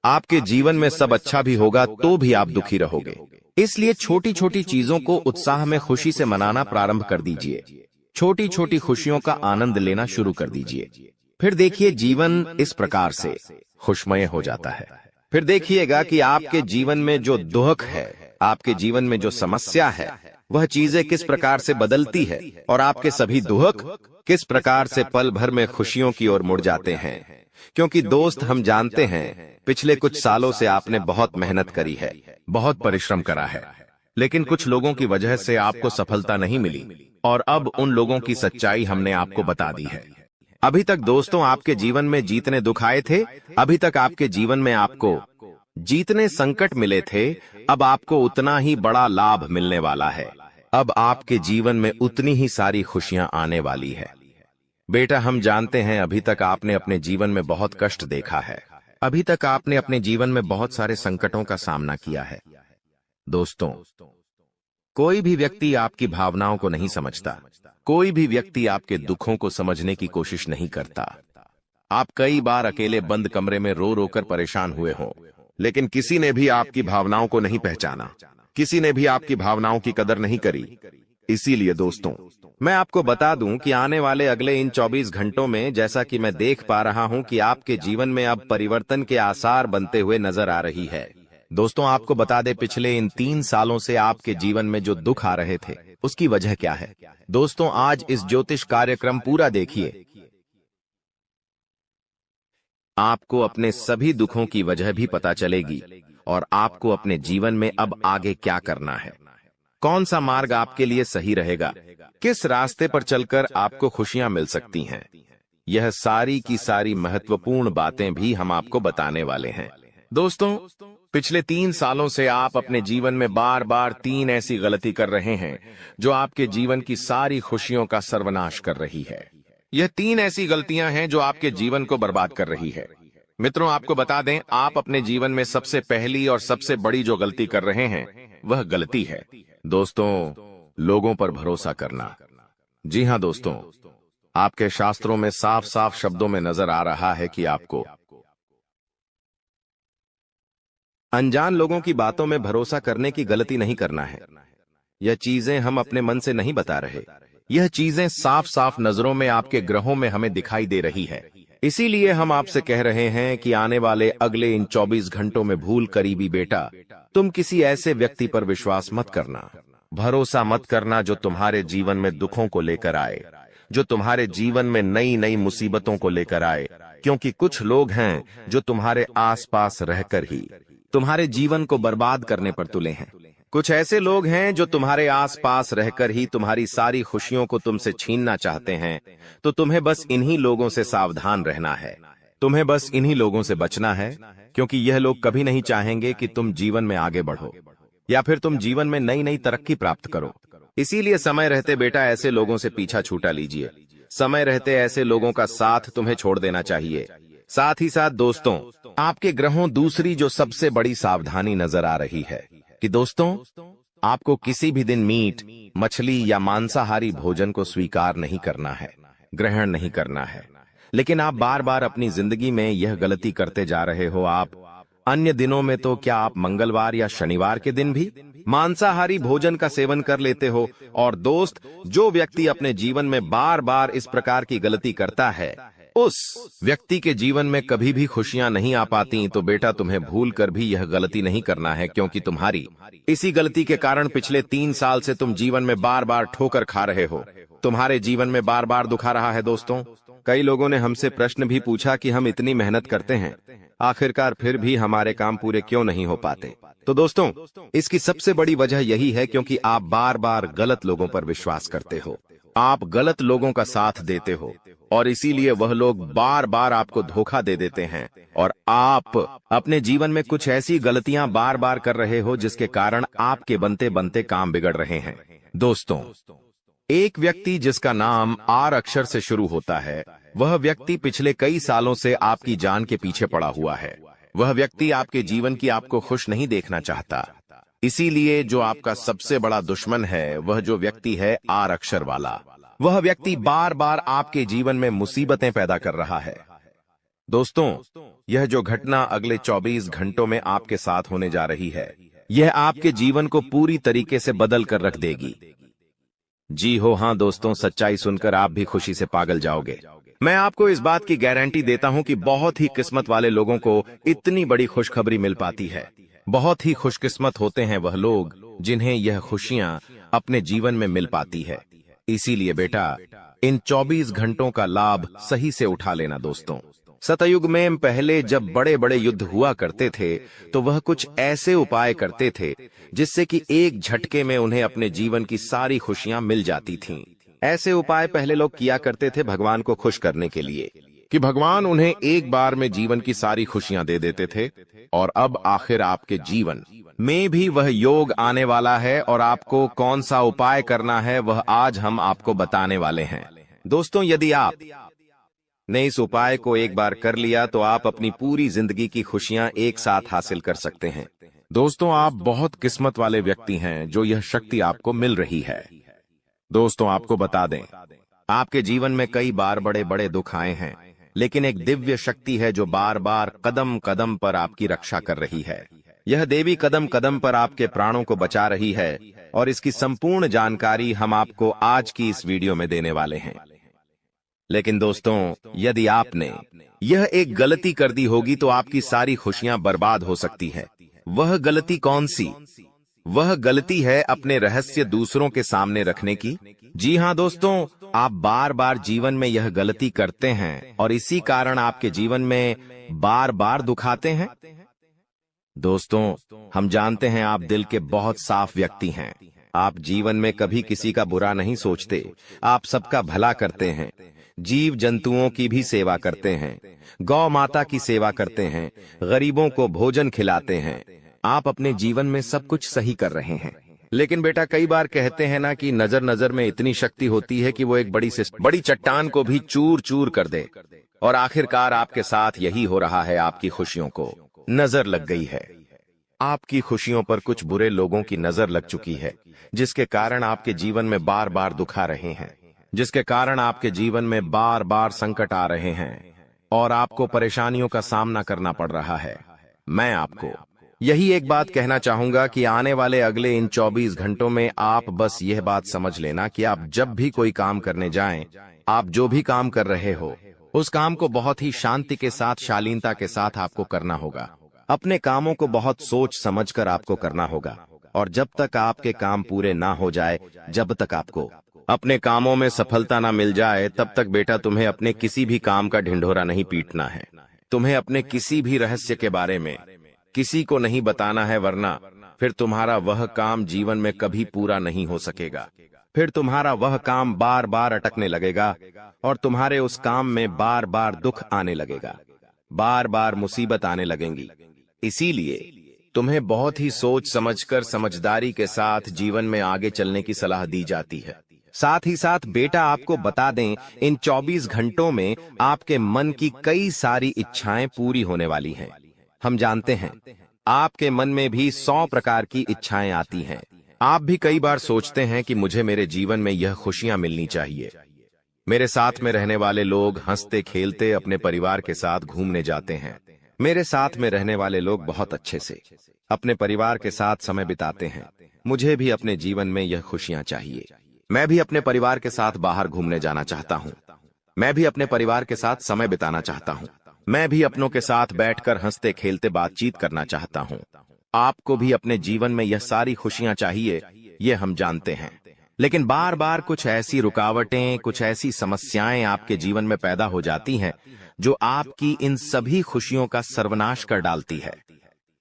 आपके जीवन में सब अच्छा भी होगा तो भी आप दुखी रहोगे। इसलिए छोटी छोटी चीजों को उत्साह में खुशी से मनाना प्रारंभ कर दीजिए। छोटी छोटी खुशियों का आनंद लेना शुरू कर दीजिए। फिर देखिए, जीवन इस प्रकार से खुशमय हो जाता है। फिर देखिएगा कि आपके जीवन में जो दुख है, आपके जीवन में जो समस्या है, वह चीजें किस प्रकार से बदलती है, और आपके सभी दुख किस प्रकार से पल भर में खुशियों की ओर मुड़ जाते हैं। क्योंकि दोस्त, हम जानते हैं पिछले कुछ सालों से आपने बहुत मेहनत करी है, बहुत परिश्रम करा है, लेकिन कुछ लोगों की वजह से आपको सफलता नहीं मिली, और अब उन लोगों की सच्चाई हमने आपको बता दी है। अभी तक दोस्तों आपके जीवन में जितने दुख आए थे, अभी तक आपके जीवन में आपको जितने संकट मिले थे, अब आपको उतना ही बड़ा लाभ मिलने वाला है। अब आपके जीवन में उतनी ही सारी खुशियां आने वाली है। बेटा, हम जानते हैं अभी तक आपने अपने जीवन में बहुत कष्ट देखा है। अभी तक आपने अपने जीवन में बहुत सारे संकटों का सामना किया है। दोस्तों, कोई भी व्यक्ति आपकी भावनाओं को नहीं समझता। कोई भी व्यक्ति आपके दुखों को समझने की कोशिश नहीं करता। आप कई बार अकेले बंद कमरे में रो रो कर परेशान हुए हों, लेकिन किसी ने भी आपकी भावनाओं को नहीं पहचाना, किसी ने भी आपकी भावनाओं की कदर नहीं करी। इसीलिए दोस्तों, मैं आपको बता दूं कि आने वाले अगले इन 24 घंटों में, जैसा कि मैं देख पा रहा हूं कि आपके जीवन में अब परिवर्तन के आसार बनते हुए नजर आ रही है। दोस्तों, आपको बता दें, पिछले इन 3 सालों से आपके जीवन में जो दुख आ रहे थे, उसकी वजह क्या है। दोस्तों, आज इस ज्योतिष कार्यक्रम पूरा देखिए, आपको अपने सभी दुखों की वजह भी पता चलेगी और आपको अपने जीवन में अब आगे क्या करना है, कौन सा मार्ग आपके लिए सही रहेगा, किस रास्ते पर चलकर आपको खुशियां मिल सकती हैं। यह सारी की सारी महत्वपूर्ण बातें भी हम आपको बताने वाले हैं। दोस्तों, पिछले 3 सालों से आप अपने जीवन में बार बार 3 ऐसी गलती कर रहे हैं जो आपके जीवन की सारी खुशियों का सर्वनाश कर रही है। यह 3 ऐसी गलतियां हैं जो आपके जीवन को बर्बाद कर रही है। मित्रों, आपको बता दें, आप अपने जीवन में सबसे पहली और सबसे बड़ी जो गलती कर रहे हैं, वह गलती है दोस्तों, लोगों पर भरोसा करना। जी हां दोस्तों, आपके शास्त्रों में साफ साफ शब्दों में नजर आ रहा है कि आपको अनजान लोगों की बातों में भरोसा करने की गलती नहीं करना है। यह चीजें हम अपने मन से नहीं बता रहे, यह चीजें साफ साफ नजरों में आपके ग्रहों में हमें दिखाई दे रही है। इसीलिए हम आपसे कह रहे हैं कि आने वाले अगले इन 24 घंटों में भूल करीबी बेटा, तुम किसी ऐसे व्यक्ति पर विश्वास मत करना, भरोसा मत करना जो तुम्हारे जीवन में दुखों को लेकर आए, जो तुम्हारे जीवन में नई नई मुसीबतों को लेकर आए। क्योंकि कुछ लोग हैं जो तुम्हारे आसपास रहकर ही तुम्हारे जीवन को बर्बाद करने पर तुले हैं। कुछ ऐसे लोग हैं जो तुम्हारे आसपास रहकर ही तुम्हारी सारी खुशियों को तुमसे छीनना चाहते हैं। तो तुम्हें बस इन्हीं लोगों से सावधान रहना है, तुम्हें बस इन्हीं लोगों से बचना है, क्योंकि यह लोग कभी नहीं चाहेंगे कि तुम जीवन में आगे बढ़ो या फिर तुम जीवन में नई नई तरक्की प्राप्त करो। इसीलिए समय रहते बेटा ऐसे लोगों से पीछा छूटा लीजिए। समय रहते ऐसे लोगों का साथ तुम्हें छोड़ देना चाहिए। साथ ही साथ दोस्तों, आपके ग्रहों दूसरी जो सबसे बड़ी सावधानी नजर आ रही है कि दोस्तों, आपको किसी भी दिन मीट, मछली या मांसाहारी भोजन को स्वीकार नहीं करना है, ग्रहण नहीं करना है। लेकिन आप बार बार अपनी जिंदगी में यह गलती करते जा रहे हो। आप अन्य दिनों में तो क्या आप मंगलवार या शनिवार के दिन भी मांसाहारी भोजन का सेवन कर लेते हो। और दोस्त, जो व्यक्ति अपने जीवन में बार बार इस प्रकार की गलती करता है, उस व्यक्ति के जीवन में कभी भी खुशियां नहीं आ पाती। तो बेटा, तुम्हें भूल कर भी यह गलती नहीं करना है, क्योंकि तुम्हारी इसी गलती के कारण पिछले 3 साल से तुम जीवन में बार बार ठोकर खा रहे हो, तुम्हारे जीवन में बार बार दुख आ रहा है। दोस्तों, कई लोगों ने हमसे प्रश्न भी पूछा कि हम इतनी मेहनत करते हैं, आखिरकार फिर भी हमारे काम पूरे क्यों नहीं हो पाते। तो दोस्तों, इसकी सबसे बड़ी वजह यही है क्योंकि आप बार बार गलत लोगों पर विश्वास करते हो, आप गलत लोगों का साथ देते हो, और इसीलिए वह लोग बार बार आपको धोखा दे देते हैं और आप अपने जीवन में कुछ ऐसी गलतियां बार बार कर रहे हो जिसके कारण आपके बनते बनते काम बिगड़ रहे हैं। दोस्तों, एक व्यक्ति जिसका नाम आर अक्षर से शुरू होता है, वह व्यक्ति पिछले कई सालों से आपकी जान के पीछे पड़ा हुआ है। वह व्यक्ति आपके जीवन की आपको खुश नहीं देखना चाहता। इसीलिए जो आपका सबसे बड़ा दुश्मन है, वह जो व्यक्ति है आर अक्षर वाला, वह व्यक्ति बार बार आपके जीवन में मुसीबतें पैदा कर रहा है। दोस्तों, यह जो घटना अगले 24 घंटों में आपके साथ होने जा रही है, यह आपके जीवन को पूरी तरीके से बदल कर रख देगी। जी हो हाँ दोस्तों, सच्चाई सुनकर आप भी खुशी से पागल जाओगे। मैं आपको इस बात की गारंटी देता हूं कि बहुत ही किस्मत वाले लोगों को इतनी बड़ी खुशखबरी मिल पाती है। बहुत ही खुशकिस्मत होते हैं वह लोग जिन्हें यह खुशियां अपने जीवन में मिल पाती है। इसीलिए बेटा, इन 24 घंटों का लाभ सही से उठा लेना। दोस्तों, सतयुग में पहले जब बड़े बड़े युद्ध हुआ करते थे, तो वह कुछ ऐसे उपाय करते थे जिससे कि एक झटके में उन्हें अपने जीवन की सारी खुशियां मिल जाती थीं। ऐसे उपाय पहले लोग किया करते थे भगवान को खुश करने के लिए, कि भगवान उन्हें एक बार में जीवन की सारी खुशियां दे देते थे। और अब आखिर आपके जीवन में भी वह योग आने वाला है, और आपको कौन सा उपाय करना है वह आज हम आपको बताने वाले हैं। दोस्तों, यदि आप ने इस उपाय को एक बार कर लिया तो आप अपनी पूरी जिंदगी की खुशियां एक साथ हासिल कर सकते हैं। दोस्तों, आप बहुत किस्मत वाले व्यक्ति हैं जो यह शक्ति आपको मिल रही है। दोस्तों, आपको बता दें, आपके जीवन में कई बार बड़े बड़े दुख आए हैं, लेकिन एक दिव्य शक्ति है जो बार बार कदम कदम पर आपकी रक्षा कर रही है। यह देवी कदम कदम पर आपके प्राणों को बचा रही है और इसकी संपूर्ण जानकारी हम आपको आज की इस वीडियो में देने वाले हैं। लेकिन दोस्तों, यदि आपने यह एक गलती कर दी होगी तो आपकी सारी खुशियां बर्बाद हो सकती है। वह गलती कौन सी? वह गलती है अपने रहस्य दूसरों के सामने रखने की। जी हां दोस्तों, आप बार बार जीवन में यह गलती करते हैं और इसी कारण आपके जीवन में बार बार दुख आते हैं। दोस्तों, हम जानते हैं आप दिल के बहुत साफ व्यक्ति हैं। आप जीवन में कभी किसी का बुरा नहीं सोचते। आप सबका भला करते हैं, जीव जंतुओं की भी सेवा करते हैं, गौ माता की सेवा करते हैं, गरीबों को भोजन खिलाते हैं। आप अपने जीवन में सब कुछ सही कर रहे हैं। लेकिन बेटा, कई बार कहते हैं ना कि नजर में इतनी शक्ति होती है कि वो एक बड़ी चट्टान को भी चूर चूर कर दे। और आखिरकार आपके साथ यही हो रहा है। आपकी खुशियों को नजर लग गई है। आपकी खुशियों पर कुछ बुरे लोगों की नजर लग चुकी है, जिसके कारण आपके जीवन में बार बार दुख आ रहे हैं, जिसके कारण आपके जीवन में बार बार संकट आ रहे हैं और आपको परेशानियों का सामना करना पड़ रहा है। मैं आपको यही एक बात कहना चाहूंगा कि आने वाले अगले इन 24 घंटों में आप बस यह बात समझ लेना कि आप जब भी कोई काम करने जाएं, आप जो भी काम कर रहे हो, उस काम को बहुत ही शांति के साथ, शालीनता के साथ आपको करना होगा। अपने कामों को बहुत सोच समझकर आपको करना होगा और जब तक आपके काम पूरे ना हो जाए, जब तक आपको अपने कामों में सफलता ना मिल जाए, तब तक बेटा तुम्हें अपने किसी भी काम का ढिंढोरा नहीं पीटना है। तुम्हें अपने किसी भी रहस्य के बारे में किसी को नहीं बताना है, वरना फिर तुम्हारा वह काम जीवन में कभी पूरा नहीं हो सकेगा। फिर तुम्हारा वह काम बार बार अटकने लगेगा और तुम्हारे उस काम में बार बार दुख आने लगेगा, बार बार मुसीबत आने लगेंगी। इसीलिए तुम्हें बहुत ही सोच समझकर, समझदारी के साथ जीवन में आगे चलने की सलाह दी जाती है। साथ ही साथ बेटा, आपको बता दें, इन 24 घंटों में आपके मन की कई सारी इच्छाएं पूरी होने वाली हैं। हम जानते हैं आपके मन में भी 100 प्रकार की इच्छाएं आती हैं। आप भी कई बार सोचते हैं कि मुझे मेरे जीवन में यह खुशियां मिलनी चाहिए। मेरे साथ में रहने वाले लोग हंसते खेलते अपने परिवार के साथ घूमने जाते हैं। मेरे साथ में रहने वाले लोग बहुत अच्छे से अपने परिवार के साथ समय बिताते हैं। मुझे भी अपने जीवन में यह खुशियां चाहिए। मैं भी अपने परिवार के साथ बाहर घूमने जाना चाहता हूं। मैं भी अपने परिवार के साथ समय बिताना चाहता हूं। मैं भी अपनों के साथ बैठकर हंसते खेलते बातचीत करना चाहता हूं। आपको भी अपने जीवन में यह सारी खुशियां चाहिए, ये हम जानते हैं। लेकिन बार बार कुछ ऐसी रुकावटें, कुछ ऐसी समस्याएं आपके जीवन में पैदा हो जाती हैं जो आपकी इन सभी खुशियों का सर्वनाश कर डालती है।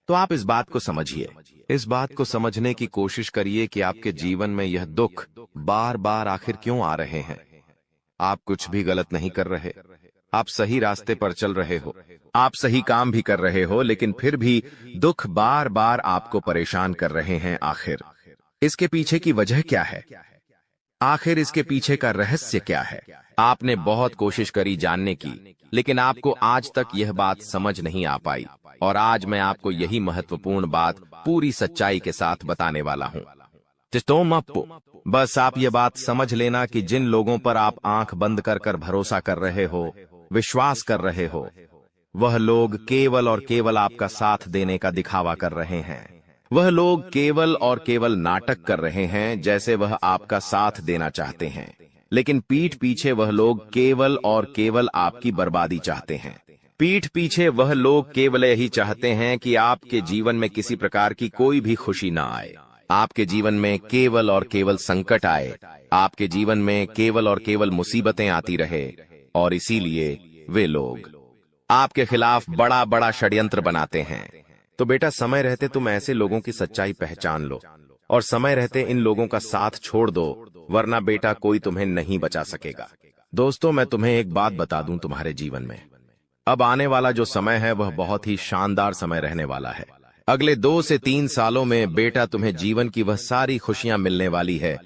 तो आप इस बात को समझिए, इस बात को समझने की कोशिश करिए कि आपके जीवन में यह दुख बार बार आखिर क्यों आ रहे हैं। आप कुछ भी गलत नहीं कर रहे। आप सही रास्ते पर चल रहे हो, आप सही काम भी कर रहे हो, लेकिन फिर भी दुख बार बार आपको परेशान कर रहे हैं। आखिर इसके पीछे की वजह क्या है? आखिर इसके पीछे का रहस्य क्या है? आपने बहुत कोशिश करी जानने की, लेकिन आपको आज तक यह बात समझ नहीं आ पाई। और आज मैं आपको यही महत्वपूर्ण बात पूरी सच्चाई के साथ बताने वाला हूं। बस आप ये बात समझ लेना कि जिन लोगों पर आप आंख बंद कर कर भरोसा कर रहे हो, विश्वास कर रहे हो, वह लोग केवल और केवल आपका साथ देने का दिखावा कर रहे हैं। वह लोग केवल और केवल नाटक कर रहे हैं, जैसे वह आपका साथ देना चाहते हैं, लेकिन पीठ पीछे वह लोग केवल और केवल आपकी बर्बादी चाहते हैं। पीठ पीछे वह लोग केवल यही चाहते हैं कि आपके जीवन में किसी प्रकार की कोई भी खुशी ना आए, आपके जीवन में केवल और केवल संकट आए, आपके जीवन में केवल और केवल मुसीबतें आती रहे। और इसीलिए वे लोग आपके खिलाफ बड़ा बड़ा षड्यंत्र बनाते हैं। तो बेटा, समय रहते तुम ऐसे लोगों की सच्चाई पहचान लो और समय रहते इन लोगों का साथ छोड़ दो, वरना बेटा कोई तुम्हें नहीं बचा सकेगा। दोस्तों, मैं तुम्हें एक बात बता दूं, तुम्हारे जीवन में अब आने वाला जो समय है वह बहुत ही शानदार समय रहने वाला है। अगले 2 से 3 सालों में बेटा तुम्हें जीवन की वह सारी खुशियां मिलने वाली है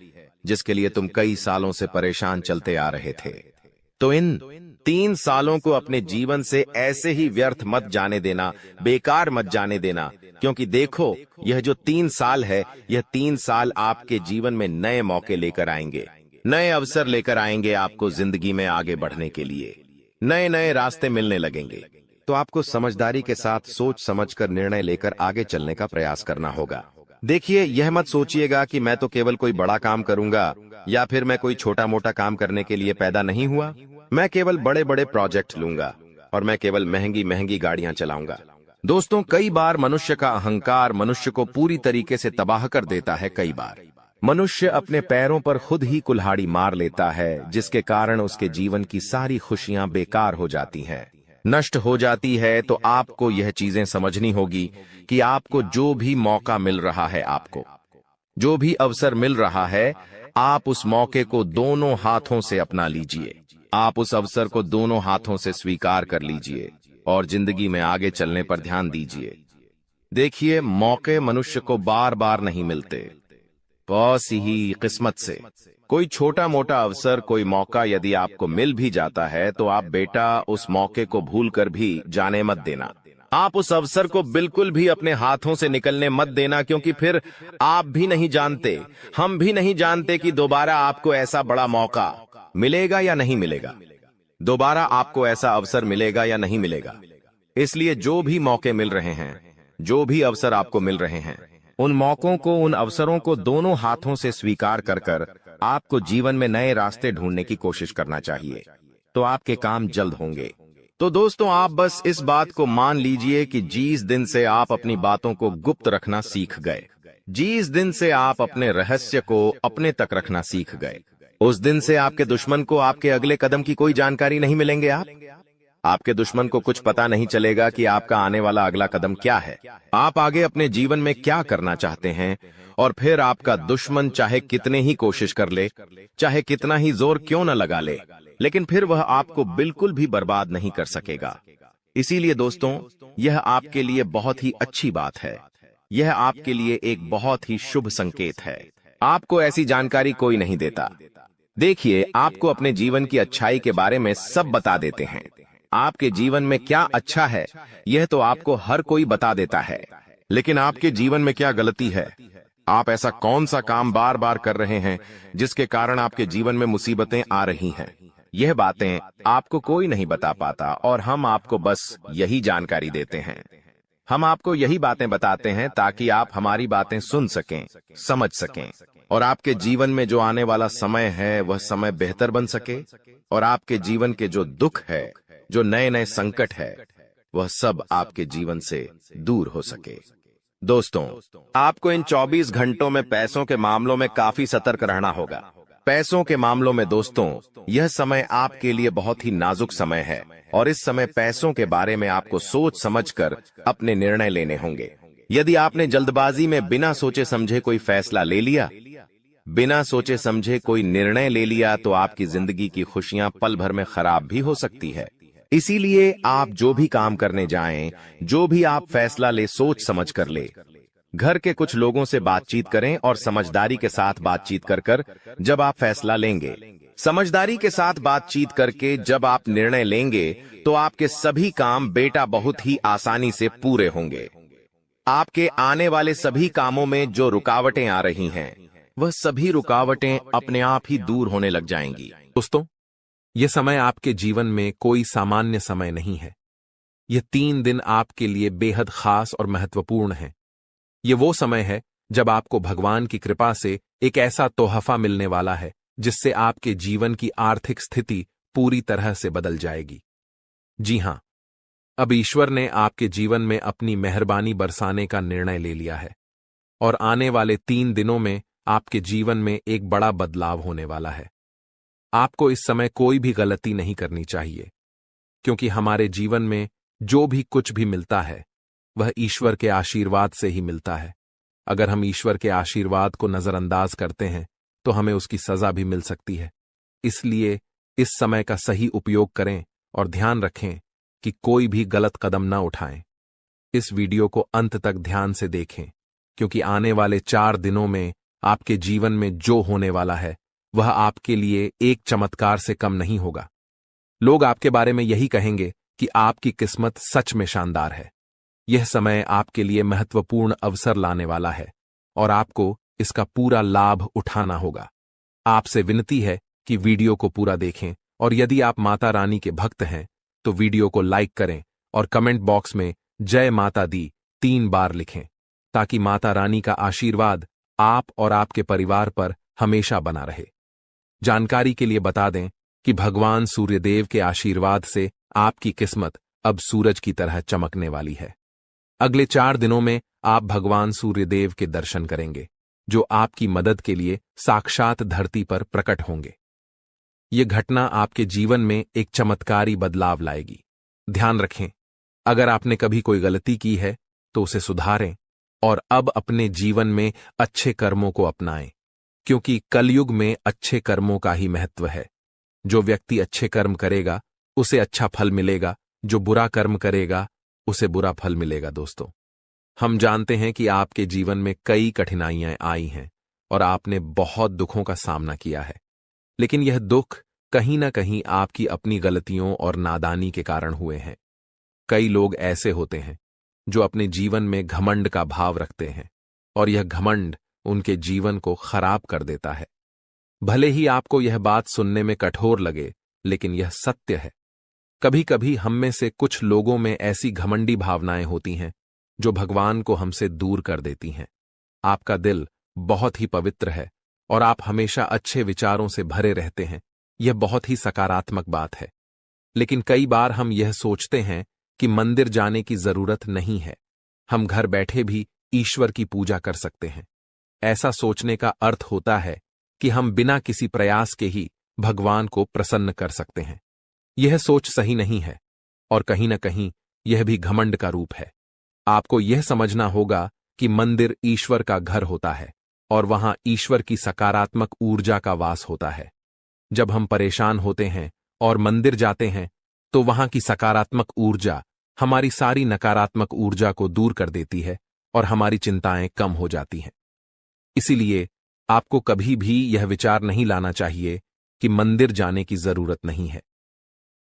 जिसके लिए तुम कई सालों से परेशान चलते आ रहे थे। तो इन 3 सालों को अपने जीवन से ऐसे ही व्यर्थ मत जाने देना, बेकार मत जाने देना, क्योंकि देखो, यह जो 3 साल है, यह 3 साल आपके जीवन में नए मौके लेकर आएंगे, नए अवसर लेकर आएंगे आपको जिंदगी में आगे बढ़ने के लिए, नए नए रास्ते मिलने लगेंगे। तो आपको समझदारी के साथ सोच समझकर निर्णय लेकर आगे चलने का प्रयास करना होगा। देखिए, यह मत सोचिएगा कि मैं तो केवल कोई बड़ा काम करूंगा या फिर मैं कोई छोटा मोटा काम करने के लिए पैदा नहीं हुआ। मैं केवल बड़े बड़े प्रोजेक्ट लूंगा और मैं केवल महंगी महंगी गाड़ियां चलाऊंगा। दोस्तों, कई बार मनुष्य का अहंकार मनुष्य को पूरी तरीके से तबाह कर देता है। कई बार मनुष्य अपने पैरों पर खुद ही कुल्हाड़ी मार लेता है, जिसके कारण उसके जीवन की सारी खुशियां बेकार हो जाती हैं, नष्ट हो जाती है। तो आपको यह चीजें समझनी होगी कि आपको जो भी मौका मिल रहा है, आपको जो भी अवसर मिल रहा है, आप उस मौके को दोनों हाथों से अपना लीजिए। आप उस अवसर को दोनों हाथों से स्वीकार कर लीजिए और जिंदगी में आगे चलने पर ध्यान दीजिए। देखिए, मौके मनुष्य को बार बार नहीं मिलते, बस ही किस्मत से। कोई छोटा मोटा अवसर, कोई मौका यदि आपको मिल भी जाता है तो आप बेटा उस मौके को भूलकर भी जाने मत देना। आप उस अवसर को बिल्कुल भी अपने हाथों से निकलने मत देना, क्योंकि फिर आप भी नहीं जानते, हम भी नहीं जानते कि दोबारा आपको ऐसा बड़ा मौका मिलेगा या नहीं मिलेगा, दोबारा आपको ऐसा अवसर मिलेगा या नहीं मिलेगा। इसलिए जो भी मौके मिल रहे हैं, जो भी अवसर आपको मिल रहे हैं, उन मौकों को, उन अवसरों को दोनों हाथों से स्वीकार कर आपको जीवन में नए रास्ते ढूंढने की कोशिश करना चाहिए। तो आपके काम जल्द होंगे। तो दोस्तों, आप बस इस बात को मान लीजिए कि जिस दिन से आप अपनी बातों को गुप्त रखना सीख गए, जिस दिन से आप अपने रहस्य को अपने तक रखना सीख गए, उस दिन से आपके दुश्मन को आपके अगले कदम की कोई जानकारी नहीं मिलेंगे। आपके दुश्मन को कुछ पता नहीं चलेगा कि आपका आने वाला अगला कदम क्या है, आप आगे अपने जीवन में क्या करना चाहते हैं। और फिर आपका दुश्मन चाहे कितने ही कोशिश कर ले, चाहे कितना ही जोर क्यों न लगा ले, लेकिन फिर वह आपको बिल्कुल भी बर्बाद नहीं कर सकेगा। इसीलिए दोस्तों, यह आपके लिए बहुत ही अच्छी बात है, यह आपके लिए एक बहुत ही शुभ संकेत है। आपको ऐसी जानकारी कोई नहीं देता। देखिए, आपको अपने जीवन की अच्छाई के बारे में सब बता देते हैं। आपके जीवन में क्या अच्छा है, यह तो आपको हर कोई बता देता है, लेकिन आपके जीवन में क्या गलती है, आप ऐसा कौन सा काम बार बार कर रहे हैं जिसके कारण आपके जीवन में मुसीबतें आ रही हैं, यह बातें आपको कोई नहीं बता पाता और हम आपको बस यही जानकारी देते हैं। हम आपको यही बातें बताते हैं ताकि आप हमारी बातें सुन सकें, समझ सकें और आपके जीवन में जो आने वाला समय है वह समय बेहतर बन सके और आपके जीवन के जो दुख है, जो नए नए संकट है, वह सब आपके जीवन से दूर हो सके। दोस्तों, आपको इन 24 घंटों में पैसों के मामलों में काफी सतर्क रहना होगा। पैसों के मामलों में दोस्तों, यह समय आपके लिए बहुत ही नाजुक समय है और इस समय पैसों के बारे में आपको सोच समझकर अपने निर्णय लेने होंगे। यदि आपने जल्दबाजी में बिना सोचे समझे कोई फैसला ले लिया, बिना सोचे समझे कोई निर्णय ले लिया, तो आपकी जिंदगी की खुशियां पल भर में खराब भी हो सकती है। इसीलिए आप जो भी काम करने जाएं, जो भी आप फैसला ले, सोच समझ कर ले। घर के कुछ लोगों से बातचीत करें और समझदारी के साथ बातचीत कर जब आप फैसला लेंगे, समझदारी के साथ बातचीत करके जब आप निर्णय लेंगे, तो आपके सभी काम बेटा बहुत ही आसानी से पूरे होंगे। आपके आने वाले सभी कामों में जो रुकावटें आ रही हैं, वह सभी रुकावटें अपने आप ही दूर होने लग जाएंगी। दोस्तों, यह समय आपके जीवन में कोई सामान्य समय नहीं है। यह 3 दिन आपके लिए बेहद खास और महत्वपूर्ण है। यह वो समय है जब आपको भगवान की कृपा से एक ऐसा तोहफा मिलने वाला है जिससे आपके जीवन की आर्थिक स्थिति पूरी तरह से बदल जाएगी। जी हां, अब ईश्वर ने आपके जीवन में अपनी मेहरबानी बरसाने का निर्णय ले लिया है और आने वाले 3 दिनों में आपके जीवन में एक बड़ा बदलाव होने वाला है। आपको इस समय कोई भी गलती नहीं करनी चाहिए, क्योंकि हमारे जीवन में जो भी कुछ भी मिलता है वह ईश्वर के आशीर्वाद से ही मिलता है। अगर हम ईश्वर के आशीर्वाद को नजरअंदाज करते हैं तो हमें उसकी सजा भी मिल सकती है। इसलिए इस समय का सही उपयोग करें और ध्यान रखें कि कोई भी गलत कदम न उठाएं। इस वीडियो को अंत तक ध्यान से देखें, क्योंकि आने वाले 4 दिनों में आपके जीवन में जो होने वाला है वह आपके लिए एक चमत्कार से कम नहीं होगा। लोग आपके बारे में यही कहेंगे कि आपकी किस्मत सच में शानदार है। यह समय आपके लिए महत्वपूर्ण अवसर लाने वाला है और आपको इसका पूरा लाभ उठाना होगा। आपसे विनती है कि वीडियो को पूरा देखें और यदि आप माता रानी के भक्त हैं तो वीडियो को लाइक करें और कमेंट बॉक्स में जय माता दी 3 बार लिखें, ताकि माता रानी का आशीर्वाद आप और आपके परिवार पर हमेशा बना रहे। जानकारी के लिए बता दें कि भगवान सूर्यदेव के आशीर्वाद से आपकी किस्मत अब सूरज की तरह चमकने वाली है। अगले 4 दिनों में आप भगवान सूर्यदेव के दर्शन करेंगे, जो आपकी मदद के लिए साक्षात धरती पर प्रकट होंगे। ये घटना आपके जीवन में एक चमत्कारी बदलाव लाएगी। ध्यान रखें, अगर आपने कभी कोई गलती की है तो उसे सुधारें और अब अपने जीवन में अच्छे कर्मों को अपनाएं, क्योंकि कलयुग में अच्छे कर्मों का ही महत्व है। जो व्यक्ति अच्छे कर्म करेगा उसे अच्छा फल मिलेगा, जो बुरा कर्म करेगा उसे बुरा फल मिलेगा। दोस्तों, हम जानते हैं कि आपके जीवन में कई कठिनाइयां आई हैं और आपने बहुत दुखों का सामना किया है, लेकिन यह दुख कहीं ना कहीं आपकी अपनी गलतियों और नादानी के कारण हुए हैं। कई लोग ऐसे होते हैं जो अपने जीवन में घमंड का भाव रखते हैं और यह घमंड उनके जीवन को खराब कर देता है। भले ही आपको यह बात सुनने में कठोर लगे, लेकिन यह सत्य है। कभी कभी हम में से कुछ लोगों में ऐसी घमंडी भावनाएं होती हैं जो भगवान को हमसे दूर कर देती हैं। आपका दिल बहुत ही पवित्र है और आप हमेशा अच्छे विचारों से भरे रहते हैं। यह बहुत ही सकारात्मक बात है, लेकिन कई बार हम यह सोचते हैं कि मंदिर जाने की जरूरत नहीं है, हम घर बैठे भी ईश्वर की पूजा कर सकते हैं। ऐसा सोचने का अर्थ होता है कि हम बिना किसी प्रयास के ही भगवान को प्रसन्न कर सकते हैं। यह सोच सही नहीं है और कहीं न कहीं यह भी घमंड का रूप है। आपको यह समझना होगा कि मंदिर ईश्वर का घर होता है और वहां ईश्वर की सकारात्मक ऊर्जा का वास होता है। जब हम परेशान होते हैं और मंदिर जाते हैं तो वहां की सकारात्मक ऊर्जा हमारी सारी नकारात्मक ऊर्जा को दूर कर देती है और हमारी चिंताएं कम हो जाती हैं। इसीलिए आपको कभी भी यह विचार नहीं लाना चाहिए कि मंदिर जाने की जरूरत नहीं है।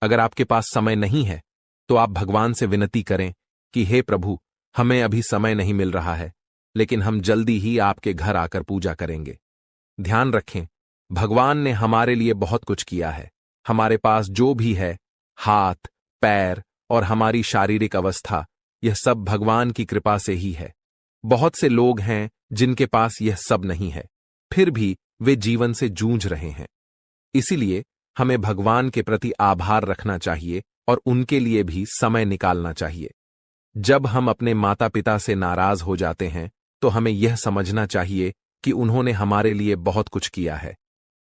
अगर आपके पास समय नहीं है तो आप भगवान से विनती करें कि हे प्रभु, हमें अभी समय नहीं मिल रहा है, लेकिन हम जल्दी ही आपके घर आकर पूजा करेंगे। ध्यान रखें, भगवान ने हमारे लिए बहुत कुछ किया है। हमारे पास जो भी है, हाथ, पैर और हमारी शारीरिक अवस्था, यह सब भगवान की कृपा से ही है। बहुत से लोग हैं जिनके पास यह सब नहीं है, फिर भी वे जीवन से जूझ रहे हैं। इसीलिए हमें भगवान के प्रति आभार रखना चाहिए और उनके लिए भी समय निकालना चाहिए। जब हम अपने माता पिता से नाराज हो जाते हैं तो हमें यह समझना चाहिए कि उन्होंने हमारे लिए बहुत कुछ किया है,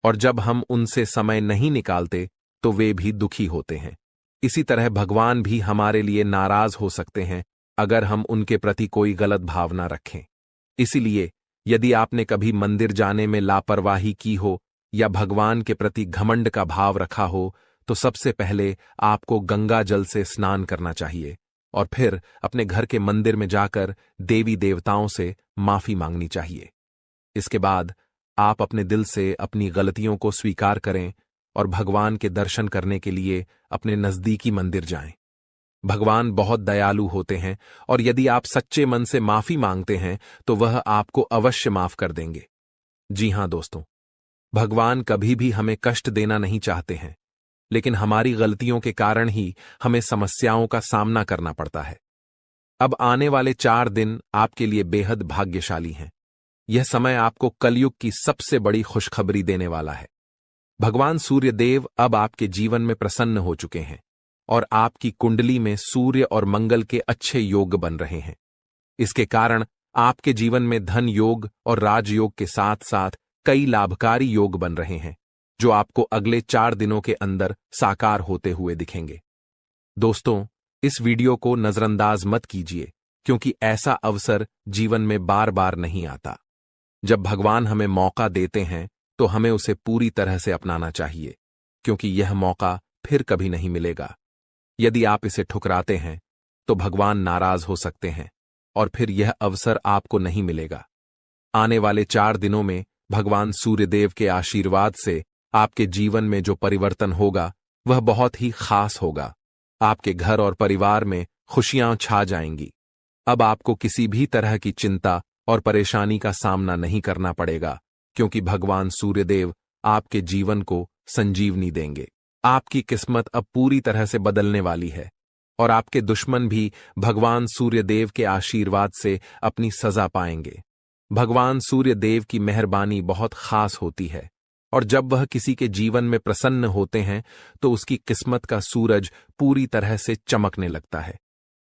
और जब हम उनसे समय नहीं निकालते तो वे भी दुखी होते हैं। इसी तरह भगवान भी हमारे लिए नाराज हो सकते हैं अगर हम उनके प्रति कोई गलत भावना रखें। इसीलिए यदि आपने कभी मंदिर जाने में लापरवाही की हो या भगवान के प्रति घमंड का भाव रखा हो, तो सबसे पहले आपको गंगा जल से स्नान करना चाहिए और फिर अपने घर के मंदिर में जाकर देवी देवताओं से माफी मांगनी चाहिए। इसके बाद आप अपने दिल से अपनी गलतियों को स्वीकार करें और भगवान के दर्शन करने के लिए अपने नजदीकी मंदिर जाएं। भगवान बहुत दयालु होते हैं और यदि आप सच्चे मन से माफी मांगते हैं तो वह आपको अवश्य माफ कर देंगे। जी हां दोस्तों, भगवान कभी भी हमें कष्ट देना नहीं चाहते हैं, लेकिन हमारी गलतियों के कारण ही हमें समस्याओं का सामना करना पड़ता है। अब आने वाले 4 दिन आपके लिए बेहद भाग्यशाली हैं। यह समय आपको कलयुग की सबसे बड़ी खुशखबरी देने वाला है। भगवान सूर्यदेव अब आपके जीवन में प्रसन्न हो चुके हैं और आपकी कुंडली में सूर्य और मंगल के अच्छे योग बन रहे हैं। इसके कारण आपके जीवन में धन योग और राजयोग के साथ साथ कई लाभकारी योग बन रहे हैं, जो आपको अगले 4 दिनों के अंदर साकार होते हुए दिखेंगे। दोस्तों, इस वीडियो को नजरअंदाज मत कीजिए, क्योंकि ऐसा अवसर जीवन में बार बार नहीं आता। जब भगवान हमें मौका देते हैं तो हमें उसे पूरी तरह से अपनाना चाहिए, क्योंकि यह मौका फिर कभी नहीं मिलेगा। यदि आप इसे ठुकराते हैं तो भगवान नाराज हो सकते हैं और फिर यह अवसर आपको नहीं मिलेगा। आने वाले 4 दिनों में भगवान सूर्यदेव के आशीर्वाद से आपके जीवन में जो परिवर्तन होगा वह बहुत ही खास होगा। आपके घर और परिवार में खुशियां छा जाएंगी। अब आपको किसी भी तरह की चिंता और परेशानी का सामना नहीं करना पड़ेगा, क्योंकि भगवान सूर्यदेव आपके जीवन को संजीवनी देंगे। आपकी किस्मत अब पूरी तरह से बदलने वाली है और आपके दुश्मन भी भगवान सूर्यदेव के आशीर्वाद से अपनी सजा पाएंगे। भगवान सूर्यदेव की मेहरबानी बहुत खास होती है और जब वह किसी के जीवन में प्रसन्न होते हैं तो उसकी किस्मत का सूरज पूरी तरह से चमकने लगता है।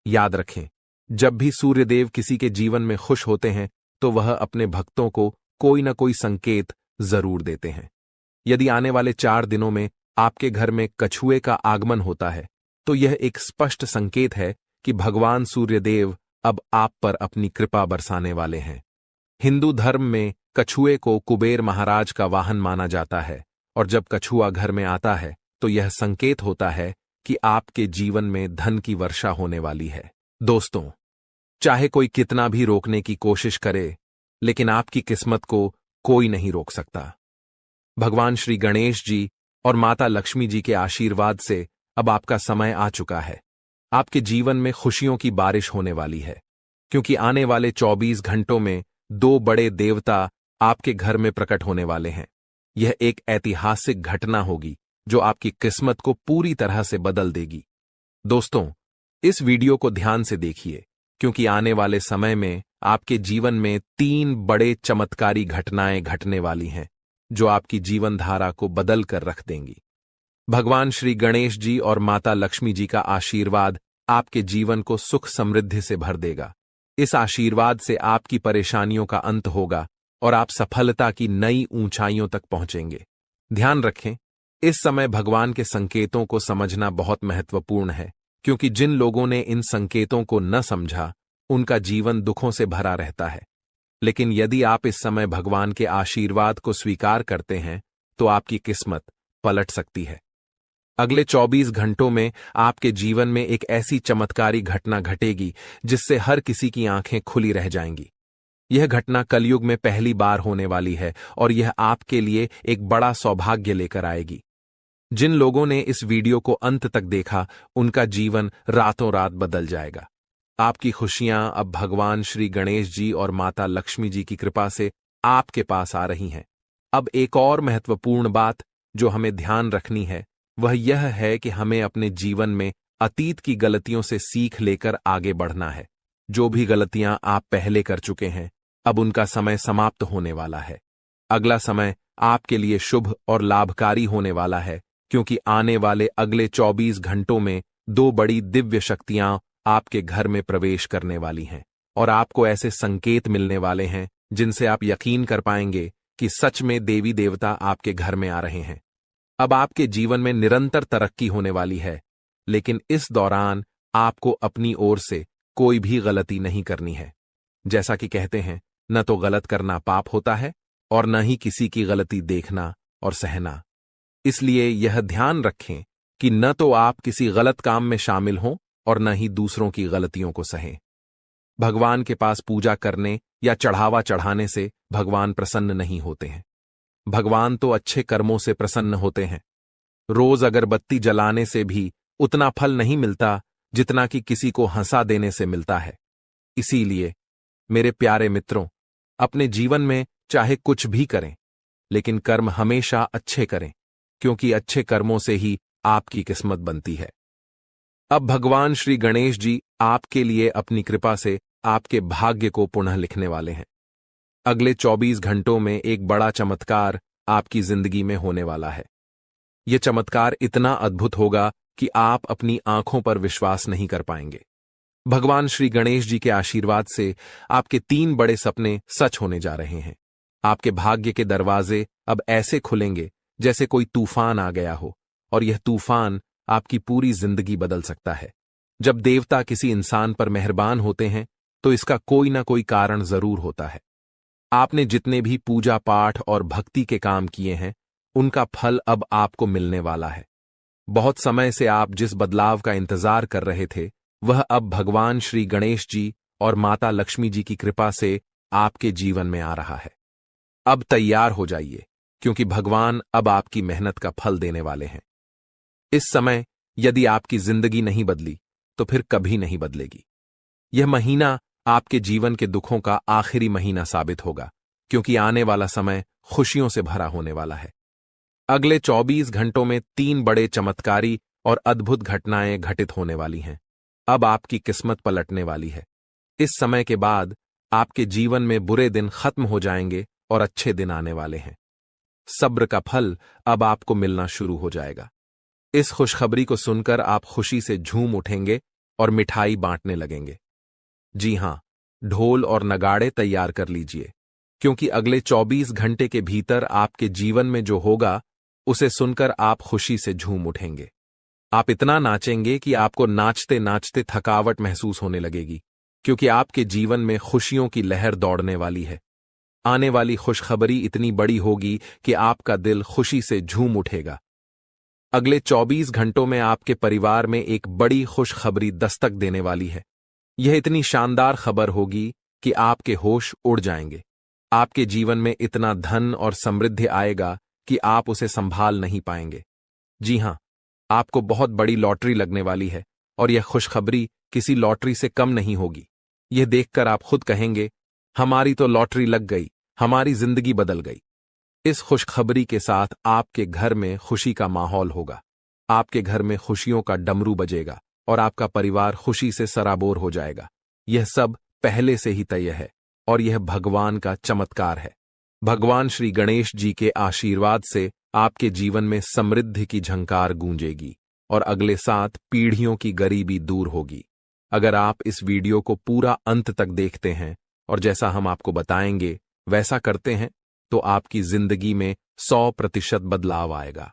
याद रखें, जब भी सूर्यदेव किसी के जीवन में खुश होते हैं तो वह अपने भक्तों को कोई न कोई संकेत जरूर देते हैं। यदि आने वाले 4 दिनों में आपके घर में कछुए का आगमन होता है तो यह एक स्पष्ट संकेत है कि भगवान सूर्यदेव अब आप पर अपनी कृपा बरसाने वाले हैं। हिंदू धर्म में कछुए को कुबेर महाराज का वाहन माना जाता है और जब कछुआ घर में आता है तो यह संकेत होता है कि आपके जीवन में धन की वर्षा होने वाली है। दोस्तों, चाहे कोई कितना भी रोकने की कोशिश करे, लेकिन आपकी किस्मत को कोई नहीं रोक सकता। भगवान श्री गणेश जी और माता लक्ष्मी जी के आशीर्वाद से अब आपका समय आ चुका है। आपके जीवन में खुशियों की बारिश होने वाली है, क्योंकि आने वाले 24 घंटों में 2 बड़े देवता आपके घर में प्रकट होने वाले हैं। यह एक ऐतिहासिक घटना होगी जो आपकी किस्मत को पूरी तरह से बदल देगी। दोस्तों, इस वीडियो को ध्यान से देखिए, क्योंकि आने वाले समय में आपके जीवन में 3 बड़े चमत्कारी घटनाएं घटने वाली हैं जो आपकी जीवन धारा को बदल कर रख देंगी। भगवान श्री गणेश जी और माता लक्ष्मी जी का आशीर्वाद आपके जीवन को सुख समृद्धि से भर देगा। इस आशीर्वाद से आपकी परेशानियों का अंत होगा और आप सफलता की नई ऊंचाइयों तक पहुंचेंगे। ध्यान रखें, इस समय भगवान के संकेतों को समझना बहुत महत्वपूर्ण है, क्योंकि जिन लोगों ने इन संकेतों को न समझा उनका जीवन दुखों से भरा रहता है। लेकिन यदि आप इस समय भगवान के आशीर्वाद को स्वीकार करते हैं तो आपकी किस्मत पलट सकती है। अगले 24 घंटों में आपके जीवन में एक ऐसी चमत्कारी घटना घटेगी जिससे हर किसी की आंखें खुली रह जाएंगी। यह घटना कलयुग में पहली बार होने वाली है और यह आपके लिए एक बड़ा सौभाग्य लेकर आएगी। जिन लोगों ने इस वीडियो को अंत तक देखा उनका जीवन रातों रात बदल जाएगा। आपकी खुशियां अब भगवान श्री गणेश जी और माता लक्ष्मी जी की कृपा से आपके पास आ रही हैं। अब एक और महत्वपूर्ण बात जो हमें ध्यान रखनी है वह यह है कि हमें अपने जीवन में अतीत की गलतियों से सीख लेकर आगे बढ़ना है। जो भी गलतियां आप पहले कर चुके हैं अब उनका समय समाप्त होने वाला है। अगला समय आपके लिए शुभ और लाभकारी होने वाला है, क्योंकि आने वाले अगले 24 घंटों में 2 बड़ी दिव्य शक्तियां आपके घर में प्रवेश करने वाली हैं और आपको ऐसे संकेत मिलने वाले हैं जिनसे आप यकीन कर पाएंगे कि सच में देवी देवता आपके घर में आ रहे हैं। अब आपके जीवन में निरंतर तरक्की होने वाली है, लेकिन इस दौरान आपको अपनी ओर से कोई भी गलती नहीं करनी है। जैसा कि कहते हैं, न तो गलत करना पाप होता है और न ही किसी की गलती देखना और सहना। इसलिए यह ध्यान रखें कि न तो आप किसी गलत काम में शामिल हों और न ही दूसरों की गलतियों को सहें। भगवान के पास पूजा करने या चढ़ावा चढ़ाने से भगवान प्रसन्न नहीं होते हैं। भगवान तो अच्छे कर्मों से प्रसन्न होते हैं। रोज अगरबत्ती जलाने से भी उतना फल नहीं मिलता जितना कि किसी को हंसा देने से मिलता है। इसीलिए मेरे प्यारे मित्रों, अपने जीवन में चाहे कुछ भी करें, लेकिन कर्म हमेशा अच्छे करें, क्योंकि अच्छे कर्मों से ही आपकी किस्मत बनती है। अब भगवान श्री गणेश जी आपके लिए अपनी कृपा से आपके भाग्य को पुनः लिखने वाले हैं। अगले 24 घंटों में एक बड़ा चमत्कार आपकी जिंदगी में होने वाला है। यह चमत्कार इतना अद्भुत होगा कि आप अपनी आंखों पर विश्वास नहीं कर पाएंगे। भगवान श्री गणेश जी के आशीर्वाद से आपके 3 बड़े सपने सच होने जा रहे हैं। आपके भाग्य के दरवाजे अब ऐसे खुलेंगे जैसे कोई तूफान आ गया हो, और यह तूफान आपकी पूरी जिंदगी बदल सकता है। जब देवता किसी इंसान पर मेहरबान होते हैं तो इसका कोई ना कोई कारण जरूर होता है। आपने जितने भी पूजा पाठ और भक्ति के काम किए हैं उनका फल अब आपको मिलने वाला है। बहुत समय से आप जिस बदलाव का इंतजार कर रहे थे वह अब भगवान श्री गणेश जी और माता लक्ष्मी जी की कृपा से आपके जीवन में आ रहा है। अब तैयार हो जाइए, क्योंकि भगवान अब आपकी मेहनत का फल देने वाले हैं। इस समय यदि आपकी जिंदगी नहीं बदली तो फिर कभी नहीं बदलेगी। यह महीना आपके जीवन के दुखों का आखिरी महीना साबित होगा, क्योंकि आने वाला समय खुशियों से भरा होने वाला है। अगले 24 घंटों में 3 बड़े चमत्कारी और अद्भुत घटनाएं घटित होने वाली हैं। अब आपकी किस्मत पलटने वाली है। इस समय के बाद आपके जीवन में बुरे दिन खत्म हो जाएंगे और अच्छे दिन आने वाले हैं। सब्र का फल अब आपको मिलना शुरू हो जाएगा। इस खुशखबरी को सुनकर आप खुशी से झूम उठेंगे और मिठाई बांटने लगेंगे। जी हां, ढोल और नगाड़े तैयार कर लीजिए, क्योंकि अगले 24 घंटे के भीतर आपके जीवन में जो होगा उसे सुनकर आप खुशी से झूम उठेंगे। आप इतना नाचेंगे कि आपको नाचते नाचते थकावट महसूस होने लगेगी, क्योंकि आपके जीवन में खुशियों की लहर दौड़ने वाली है। आने वाली खुशखबरी इतनी बड़ी होगी कि आपका दिल खुशी से झूम उठेगा। अगले 24 घंटों में आपके परिवार में एक बड़ी खुशखबरी दस्तक देने वाली है। यह इतनी शानदार खबर होगी कि आपके होश उड़ जाएंगे। आपके जीवन में इतना धन और समृद्धि आएगा कि आप उसे संभाल नहीं पाएंगे। जी हां, आपको बहुत बड़ी लॉटरी लगने वाली है और यह खुशखबरी किसी लॉटरी से कम नहीं होगी। यह देखकर आप खुद कहेंगे, हमारी तो लॉटरी लग गई, हमारी जिंदगी बदल गई। इस खुशखबरी के साथ आपके घर में खुशी का माहौल होगा। आपके घर में खुशियों का डमरू बजेगा और आपका परिवार खुशी से सराबोर हो जाएगा। यह सब पहले से ही तय है और यह भगवान का चमत्कार है। भगवान श्री गणेश जी के आशीर्वाद से आपके जीवन में समृद्धि की झंकार गूंजेगी और अगले 7 पीढ़ियों की गरीबी दूर होगी। अगर आप इस वीडियो को पूरा अंत तक देखते हैं और जैसा हम आपको बताएंगे वैसा करते हैं, तो आपकी जिंदगी में 100% बदलाव आएगा।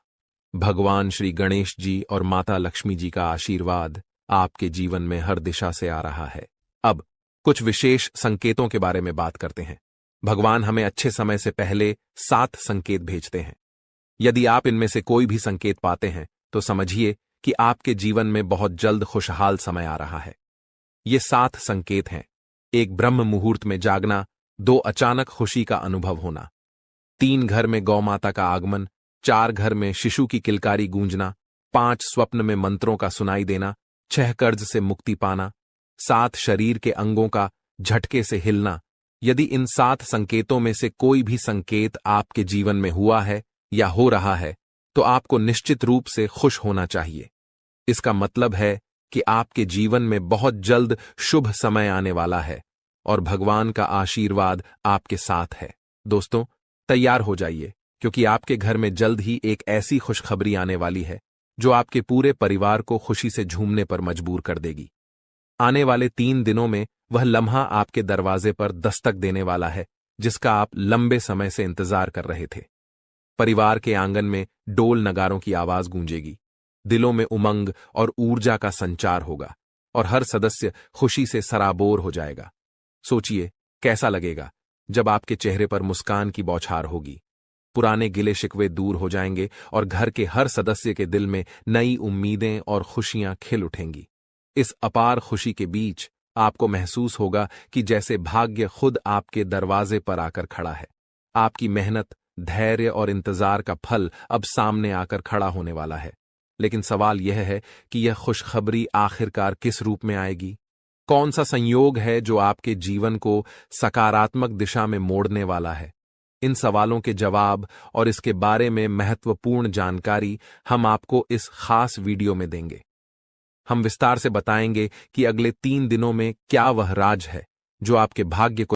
भगवान श्री गणेश जी और माता लक्ष्मी जी का आशीर्वाद आपके जीवन में हर दिशा से आ रहा है। अब कुछ विशेष संकेतों के बारे में बात करते हैं। भगवान हमें अच्छे समय से पहले 7 संकेत भेजते हैं। यदि आप इनमें से कोई भी संकेत पाते हैं तो समझिए कि आपके जीवन में बहुत जल्द खुशहाल समय आ रहा है। ये 7 संकेत हैं। 1 ब्रह्म मुहूर्त में जागना, 2 अचानक खुशी का अनुभव होना, 3 घर में गौ माता का आगमन, 4 घर में शिशु की किलकारी गूंजना, 5 स्वप्न में मंत्रों का सुनाई देना, 6 कर्ज से मुक्ति पाना, 7 शरीर के अंगों का झटके से हिलना। यदि इन 7 संकेतों में से कोई भी संकेत आपके जीवन में हुआ है या हो रहा है तो आपको निश्चित रूप से खुश होना चाहिए। इसका मतलब है कि आपके जीवन में बहुत जल्द शुभ समय आने वाला है और भगवान का आशीर्वाद आपके साथ है। दोस्तों, तैयार हो जाइए, क्योंकि आपके घर में जल्द ही एक ऐसी खुशखबरी आने वाली है जो आपके पूरे परिवार को खुशी से झूमने पर मजबूर कर देगी। आने वाले 3 दिनों में वह लम्हा आपके दरवाजे पर दस्तक देने वाला है जिसका आप लंबे समय से इंतजार कर रहे थे। परिवार के आंगन में डोल नगारों की आवाज गूंजेगी, दिलों में उमंग और ऊर्जा का संचार होगा और हर सदस्य खुशी से सराबोर हो जाएगा। सोचिए, कैसा लगेगा जब आपके चेहरे पर मुस्कान की बौछार होगी। पुराने गिले शिकवे दूर हो जाएंगे और घर के हर सदस्य के दिल में नई उम्मीदें और खुशियां खिल उठेंगी। इस अपार खुशी के बीच आपको महसूस होगा कि जैसे भाग्य खुद आपके दरवाजे पर आकर खड़ा है। आपकी मेहनत, धैर्य और इंतजार का फल अब सामने आकर खड़ा होने वाला है। लेकिन सवाल यह है कि यह खुशखबरी आखिरकार किस रूप में आएगी? कौन सा संयोग है जो आपके जीवन को सकारात्मक दिशा में मोड़ने वाला है? इन सवालों के जवाब और इसके बारे में महत्वपूर्ण जानकारी हम आपको इस खास वीडियो में देंगे। हम विस्तार से बताएंगे कि अगले 3 दिनों में क्या वह राज है जो आपके भाग्य को